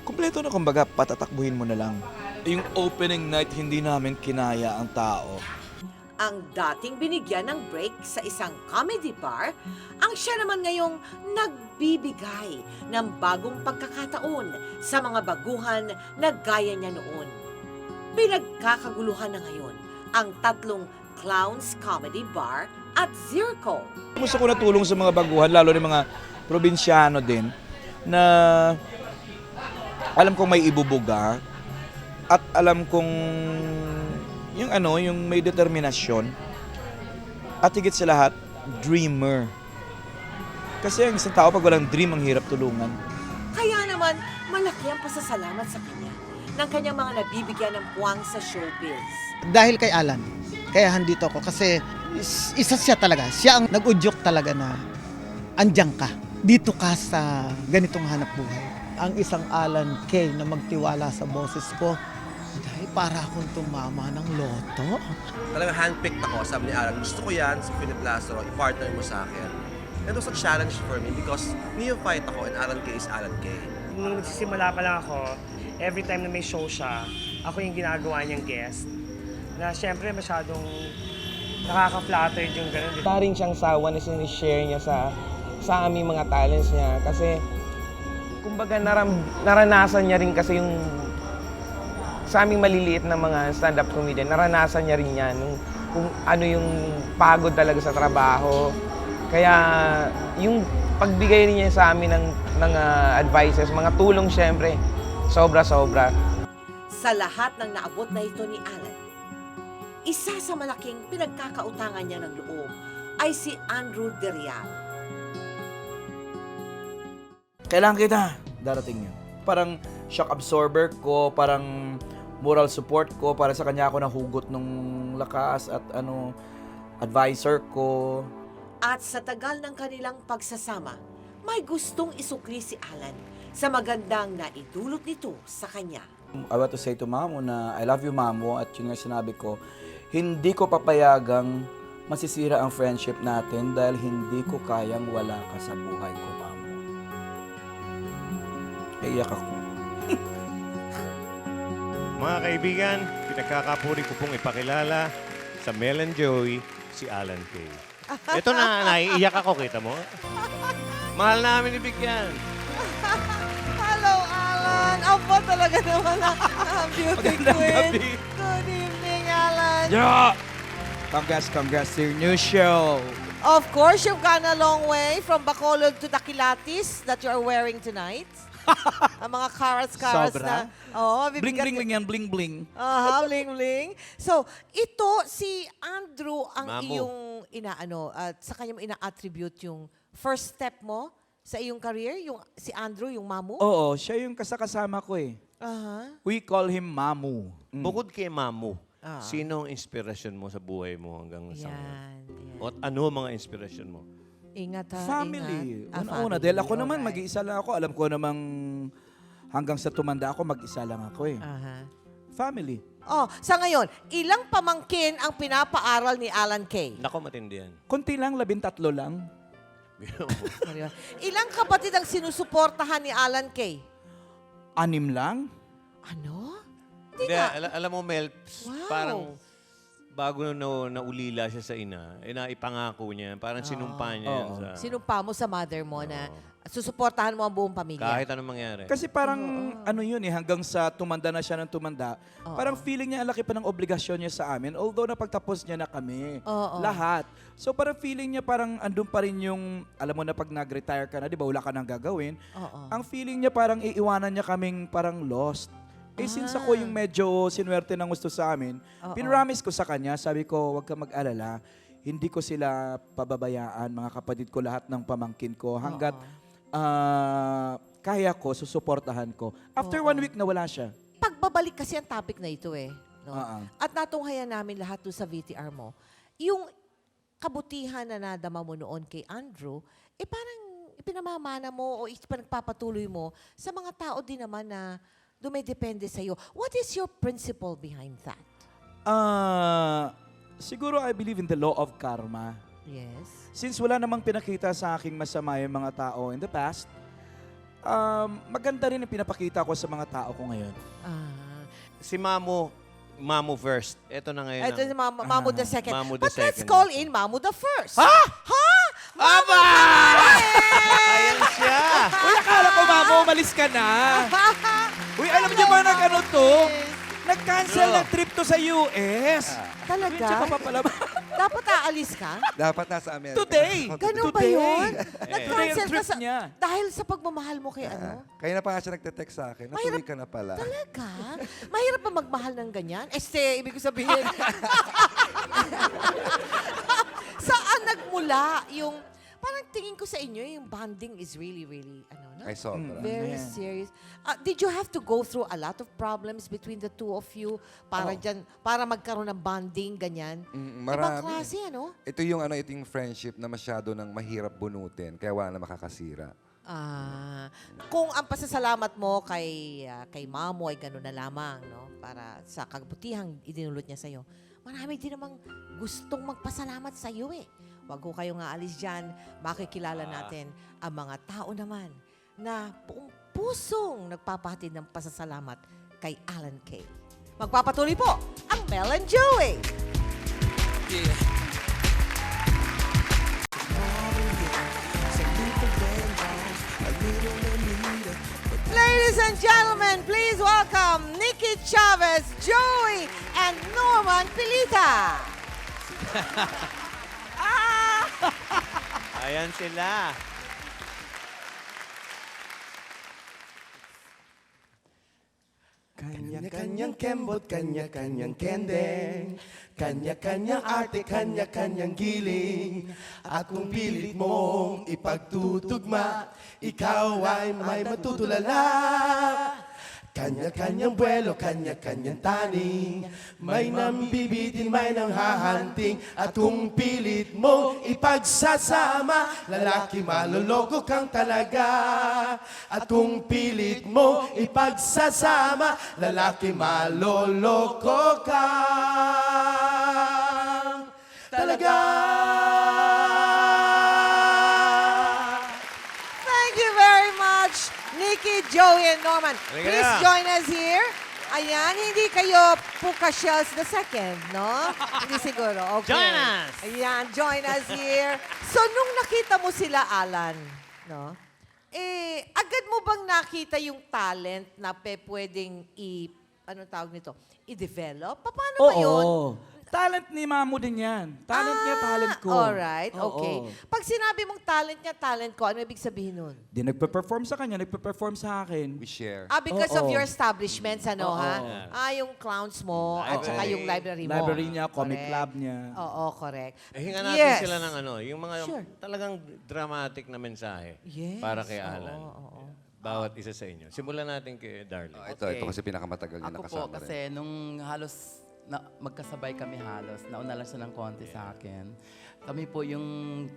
Kompleto na, kumbaga, patatakbuhin mo na lang. Yung opening night, hindi namin kinaya ang tao. Ang dating binigyan ng break sa isang comedy bar, ang siya naman ngayong nagbibigay ng bagong pagkakataon sa mga baguhan na gaya niya noon. Pinagkakaguluhan na ngayon ang tatlong Clowns Comedy Bar at Zirco. Gusto ko na tulong sa mga baguhan, lalo ng mga probinsyano din, na alam kong may ibubuga at alam kong yung may determinasyon at higit sa lahat, dreamer. Kasi ang isang tao pag walang dream, ang hirap tulungan. Kaya naman, malaki ang pasasalamat sa kanya ng kanyang mga nabibigyan ng puwang sa showbiz. Dahil kay Alan, kaya handito ako kasi isa siya talaga. Siya ang nag-udyok talaga na andyan ka. Dito ka sa ganitong hanap buhay. Ang isang Alan Kay na magtiwala sa boses ko, dahil para akong tumama ng loto. Talagang handpicked ako, sabi ni Alan, gusto ko yan, si Philip Lastro, i-partner mo sa akin. It was a challenge for me because neophyte ako and Alan Kay is Alan Kay. Nung nagsisimula pa lang ako, every time na may show siya, ako yung ginagawa niyang guest. Na syempre masyadong nakaka-flattered yung gano'n. Taring siyang sawa na sinishare niya sa aming mga talents niya. Kasi, kumbaga naranasan niya rin kasi yung sa aming maliliit na mga stand-up comedian, naranasan niya rin yan. Kung ano yung pagod talaga sa trabaho. Kaya, yung pagbigay rin niya sa amin ng mga advices, mga tulong syempre, sobra-sobra. Sa lahat ng naabot na ito ni Alan, isa sa malaking pinagkakautangan niya ng loob ay si Andrew Derial. Kailangan kita, darating yun. Parang shock absorber ko, parang moral support ko, para sa kanya ako nahugot ng lakas at advisor ko. At sa tagal ng kanilang pagsasama, may gustong isukli si Alan sa magandang naidulot nito sa kanya. I want to say to Mamo na I love you, Mamo, at yun nga sinabi ko, hindi ko papayagang masisira ang friendship natin dahil hindi ko kayang wala ka sa buhay ko, Mamo. Iyak ako. Mga kaibigan, pinagkakapuri ko pong ipakilala sa Mel and Joey, si Alan Kay. Ito na, naiiyak ako, kita mo? Mahal namin ibigyan. Hello, Alan. Aba talaga naman ang beauty queen. Good evening, Alan. Yeah! Congrats to your new show. Of course, you've gone a long way from Bacolod to Dakilatis that you are wearing tonight. Ang mga carrots Sobra. na. Oo, Bling-bling yan, bling-bling. Aha, bling-bling. So, ito, si Andrew ang Mamo. iyong inaano, at sa kanya mo ina-attribute yung first step mo sa iyong career, yung si Andrew, yung Mamu? Oo, siya yung kasama ko eh. Aha. We call him Mamu. Bukod kay Mamu, Ah. sino ang inspirasyon mo sa buhay mo hanggang sa ngayon? Yan. O ano ang mga inspirasyon mo? Ingat ha, Family. ingat. Una-una, dahil ako naman, mag-iisa lang ako. Alam ko namang hanggang sa tumanda ako, mag-isa lang ako eh. Aha. Family. Oh, sa ngayon, ilang pamangkin ang pinapaaral ni Alan Kay? Nako, matindi yan. Kunti lang, 13 lang. Ilang kapatid ang sinusuportahan ni Alan Kay? 6 lang. Ano? Hindi, alam mo, Mel, Wow. parang bago naulila siya sa ina, naipangako niya, parang sinumpa niya yan sa... Sinumpa mo sa mother mo na susuportahan mo ang buong pamilya. Kahit anong mangyari. Kasi parang ano yun eh, hanggang sa tumanda na siya ng tumanda, parang feeling niya ang laki pa ng obligasyon niya sa amin, although napagtapos niya na kami. Lahat. So parang feeling niya parang andun pa rin yung, alam mo na pag nag-retire ka na, di ba, wala ka nang gagawin. Ang feeling niya parang iiwanan niya kaming parang lost. Eh since ako yung medyo sinuwerte ng gusto sa amin, pinramis ko sa kanya, sabi ko, huwag ka mag-alala, hindi ko sila pababayaan, mga kapatid ko, lahat ng pamangkin ko, hanggat kaya ko, susuportahan ko. After 1 week, nawala siya. Pagbabalik kasi ang topic na ito eh. No? Oo. At natunghayan namin lahat doon sa VTR mo. Yung kabutihan na nadama mo noon kay Andrew, eh parang ipinamamana mo o ipinagpapatuloy mo sa mga tao din naman na dumedepende sa'yo. What is your principle behind that? Siguro I believe in the law of karma. Yes. Since wala namang pinakita sa aking masama yung mga tao in the past, maganda rin ang pinapakita ko sa mga tao ko ngayon. Si Mamu first. Ito na ngayon. Ito si Mamu the second. Mamu the But let's second. call in Mamu the first. Ha? Ha? Aba! Ayan siya! Uy, akala ko, Mamo, umalis ka na. Uy, alam niyo ba nag-ano to? Nag-cancel ng trip to sa US. Talaga? Tsaka pa pala. Dapat aalis ka? Dapat nasa Amerika. Today! Ganun ba yun? Today Nag-cancel ang ka trip niya. dahil sa pagmamahal mo kay ano? Kaya na pa nga siya nagte-text sa akin. Natuloy ka na pala. Talaga? Mahirap ba magmahal ng ganyan? Ibig ko sabihin. Saan nagmula yung parang tingin ko sa inyo, yung bonding is really, really, no? Ay, sobra. Very serious. Did you have to go through a lot of problems between the two of you para magkaroon ng bonding, ganyan? Ibang klase, ano? Ito yung friendship na masyado nang mahirap bunutin, kaya wala na makakasira. Kung ang pasasalamat mo kay Mamo ay gano'n na lamang, no? Para sa kabutihang idinulot niya sa'yo, marami din namang gustong magpasalamat sa'yo eh. Huwag ko kayong aalis dyan, makikilala natin ang mga tao naman na buong pusong nagpapahatid ng pasasalamat kay Alan Kay. Magpapatuloy po ang Mel and Joey. Ladies and gentlemen, please welcome Nikki Chavez, Joey, and Norman Pilita. Ayan sila. Kanya-kanyang kembot, kanya-kanyang kendeng, kanya-kanyang arte, kanya-kanyang giling. At kung pilit mong ipagtutugma, ikaw ay may matutulala. Kanya-kanyang buwelo, kanya-kanyang taning, may nambibitin, may nanghahanting. At kung pilit mong ipagsasama, lalaki maloloko kang talaga. At kung pilit mong ipagsasama, lalaki maloloko kang talaga. Thank you very much, Nikki, Joey, and Norman. Halika Please na. join us here. Ayan, hindi kayo Puka Shells the second, no? Hindi siguro. Okay. Join us. Ayan, join us here. So, nung nakita mo sila, Alan, no? Agad mo bang nakita yung talent na pwedeng anong tawag nito? I-develop? Paano ba yun? Talent ni Mamo din yan. Talent niya, talent ko. Alright, okay. Pag sinabi mong talent niya, talent ko, ano ibig sabihin nun? Di nagpe-perform sa kanya, nagpe-perform sa akin. We share. Because of your establishments, ano ha? Yung clowns mo, at saka yung library mo. Library niya, comic Correct. club niya. Oo, correct. Hinga natin Yes. sila ng yung mga Sure. talagang dramatic na mensahe Yes. para kay Alan. Oo. Bawat isa sa inyo. Simulan natin kay Darling. Ito kasi pinakamatagal niya Ako po, nakasama kasi nung halos magkasabay kami halos, nauna lang siya ng konti sa akin. Kami po yung,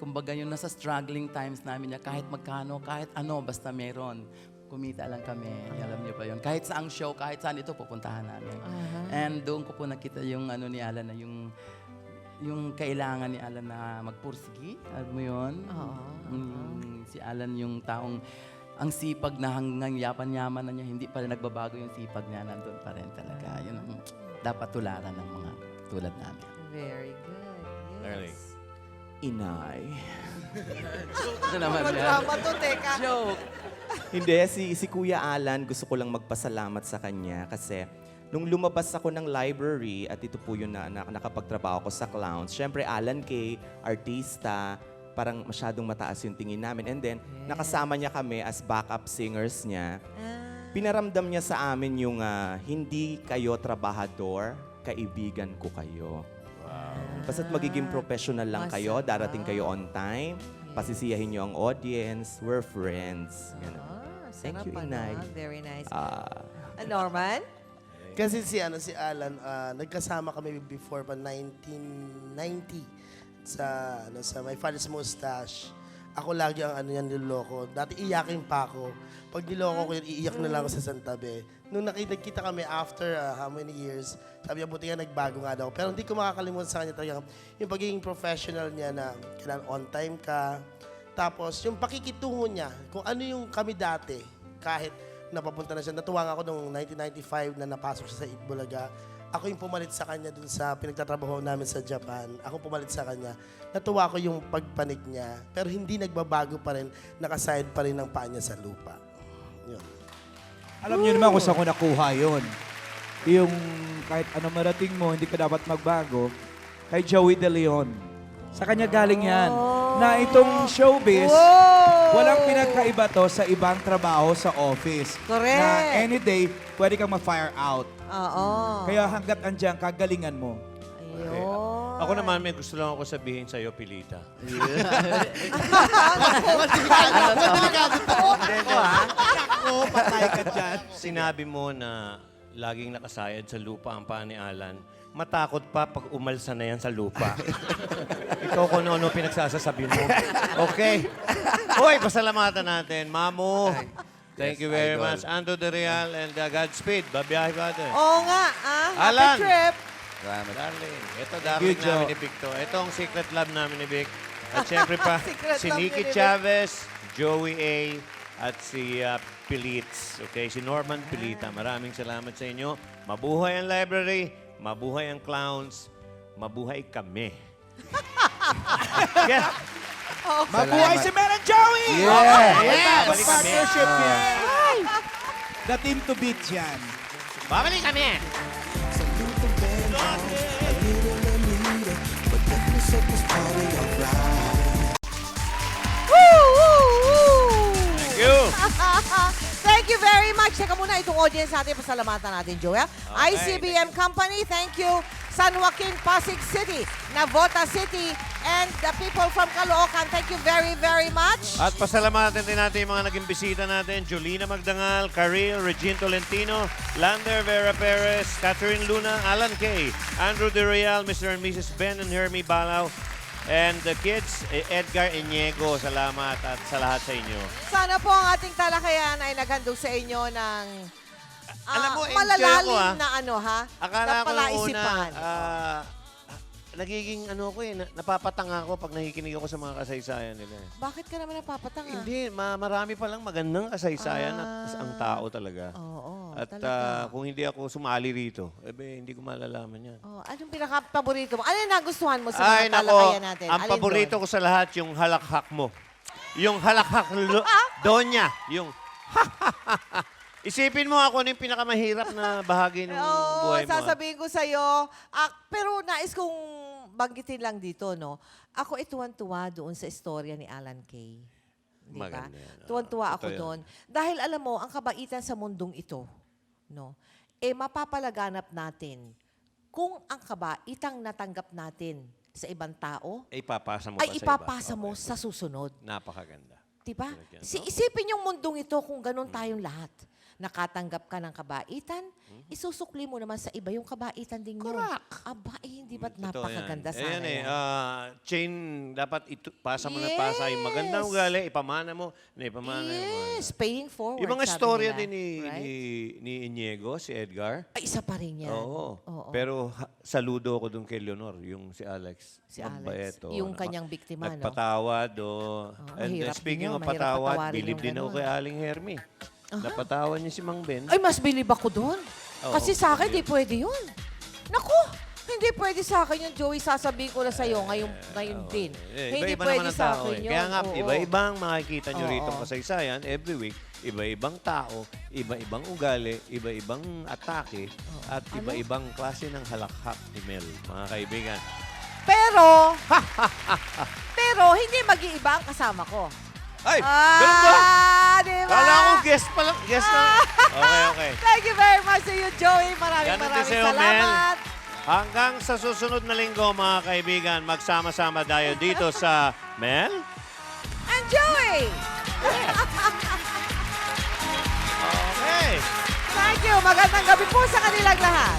kumbaga yung nasa struggling times namin niya, kahit magkano, kahit ano, basta meron. Kumita lang kami, alam niyo ba yun? Kahit saang show, kahit saan ito, pupuntahan namin. And doon ko po nakita yung ni Alan na yung kailangan ni Alan na magpursigi. Alam mo yun? Si Alan yung taong ang sipag na hanggang yapan-yaman na niya, hindi pa rin nagbabago yung sipag niya, nandun pa rin talaga. Yun ang dapat tularan ng mga tulad namin. Very good. Darling. Yes. Inay. Ano naman yan? Drama to, teka. Joke. Hindi, si Kuya Alan, gusto ko lang magpasalamat sa kanya kasi nung lumabas ako ng library at ito po yun na nakapagtrabaho ko sa Clowns, syempre Alan Kay, artista, parang masyadong mataas yung tingin namin. And then, nakasama niya kami as backup singers niya. Pinaramdam niya sa amin yung hindi kayo trabahador, kaibigan ko kayo. Basta't magiging professional lang kayo, darating kayo on time, pasisiyahin niyo ang audience, we're friends. Thank you, Inay. Very nice. Norman? Kasi si Alan, nagkasama kami before pa 1990 sa My Father's Mustache. Ako lagi ang yan niloloko. Dati iyakin pa ako. Pag niloko ko yun, iiyak na lang ako sa santabi. Nung nakita kami after how many years, sabi niya, buti nga nagbago nga daw. Pero hindi ko makakalimutan sa kanya talaga yung pagiging professional niya na kailangan on time ka. Tapos yung pakikitungo niya, kung ano yung kami dati, kahit napapunta na siya. Natuwa nga ako noong 1995 na napasok siya sa Itbulaga. Ako yung pumalit sa kanya dun sa pinagtatrabaho namin sa Japan. Ako pumalit sa kanya. Natuwa ko yung pagpanik niya. Pero hindi nagbabago pa rin. Nakaside pa rin ang paa niya sa lupa. Yun. Alam niyo naman kung saan ko nakuha yun. Yung kahit ano marating mo, hindi ka dapat magbago. Kay Joey De Leon. Sa kanya galing yan. Na itong showbiz, walang pinagkaiba to sa ibang trabaho sa office. Correct. Na any day, pwede kang ma-fire out. Oo. Kaya hanggat andyan, kagalingan mo. Ayun. Ako naman, may gusto lang ako sabihin sa'yo, Pilita. Delikado to. Ako, patay ka dyan. Sinabi mo na laging nakasayad sa lupa ang paa ni Alan. Matakot pa pag umalsa na yan sa lupa. Ikaw kung ano pinagsasasabi mo. Okay. Hoy, pasalamatan natin. Mamu. Thank you very much. Ando de Real and Godspeed. Babiyahe ba ito? Oo nga, Alan. happy trip. Darling. Ito, darling namin ni Vic to. Ito ang secret love namin ni Vic. At syempre pa, Secret si love Nikki ni Vic. Chavez, Joey A, at si Pilitz. Okay, si Norman Pilita. Maraming salamat sa inyo. Mabuhay ang library, mabuhay ang clowns, mabuhay kami. Yeah. Mabuhay si Mel and Joey! Yeah. Yes! Babalik kami. Partnership yan. The team to beat yan. Babalik kami! Thank you! Thank you very much. Teka muna, itong audience natin, pasalamatan natin, Joel. Okay, ICBM Company, thank you. San Joaquin, Pasig City, Navota City, and the people from Caloocan, thank you very, very much. At pasalamatan din natin yung mga naging bisita natin. Jolina Magdangal, Karil, Regine Tolentino, Lander Vera Perez, Catherine Luna, Alan K, Andrew De Real, Mr. and Mrs. Ben and Hermie Balao, and the kids, Edgar Iniego. Salamat at sa lahat sa inyo. Sana po ang ating talakayan ay naghandog sa inyo ng Alam mo, enjoy malalalim ako, na ano, ha? Akala na ko nung una, palaisipan. nagiging ano ko napapatanga ako pag nakikinig ako sa mga kasaysayan nila. Bakit ka naman napapatanga? Hindi, marami palang magandang kasaysayan at ang tao talaga. Oo, at talaga. kung hindi ako sumali rito, hindi ko malalaman yan. Oh, anong pinaka-paborito mo? Ano yung nagustuhan mo sa Ay, mga nako, talakayan natin? ang Alin paborito doon? ko sa lahat, yung halakhak mo. Yung halakhak donya. Yung Isipin mo ako ano yung pinakamahirap na bahagi ng buhay mo. Sasabihin ko sa'yo. Pero nais kong banggitin lang dito, no? Ako tuwan-tuwa doon sa istorya ni Alan Kay. Di ba? Maganda yan. Tuwan-tuwa ako Totoo yan. doon. Dahil alam mo, ang kabaitan sa mundong ito, no? Mapapalaganap natin kung ang kabaitang natanggap natin sa ibang tao, Ipapasa mo ay pa sa iba. ipapasa mo sa susunod. Napakaganda. Diba? Yan, no? Isipin yung mundong ito kung ganun tayong lahat. Nakatanggap ka ng kabaitan, isusukli mo naman sa iba yung kabaitan din yun. Aba, hindi ba't Totoo napakaganda yan. sana Ayan yan? chain, dapat pasa mo na pasa. Yung magandang ugali, ipamana mo, na ipamana mo. Yes, paying forward, Yung mga sabi istorya nila, din right? ni Iniego, si Edgar. Ay, isa pa rin yan. Oo. Oo. Pero saludo ako dun kay Leonor, yung si Alex. Si Alex. Mabait, Yung kanyang biktima, no? Nagpatawad, And mahirap speaking din yun, of mahirap patawad, patawarin bilib yung din ako ganun. kay Aling Hermie. Napatawad niya si Mang Ben. Ay, mas bilib ako doon. Oo, Kasi sa akin, di pwede yun. Naku, hindi pwede sa akin yung Joey, sasabihin ko na sa'yo ngayon din. Hindi Iba-iba pwede naman ang sa tao. akin yun. Kaya nga, Oo. iba-ibang makikita nyo Oo. rito ang kasaysayan every week. Iba-ibang tao, iba-ibang ugali, iba-ibang atake, at Ano? iba-ibang klase ng halakhak ni Mel, mga kaibigan. Pero hindi mag-iiba ang kasama ko. Ay! Ganun ba? Diba? Kala ko guest pa lang. Guest lang. Okay. Thank you very much to you, Joey. Maraming Ganun din sa'yo, salamat. Mel. Hanggang sa susunod na linggo, mga kaibigan, magsama-sama tayo dito sa Mel. And Joey! Okay. Thank you. Magandang gabi po sa kanilang lahat.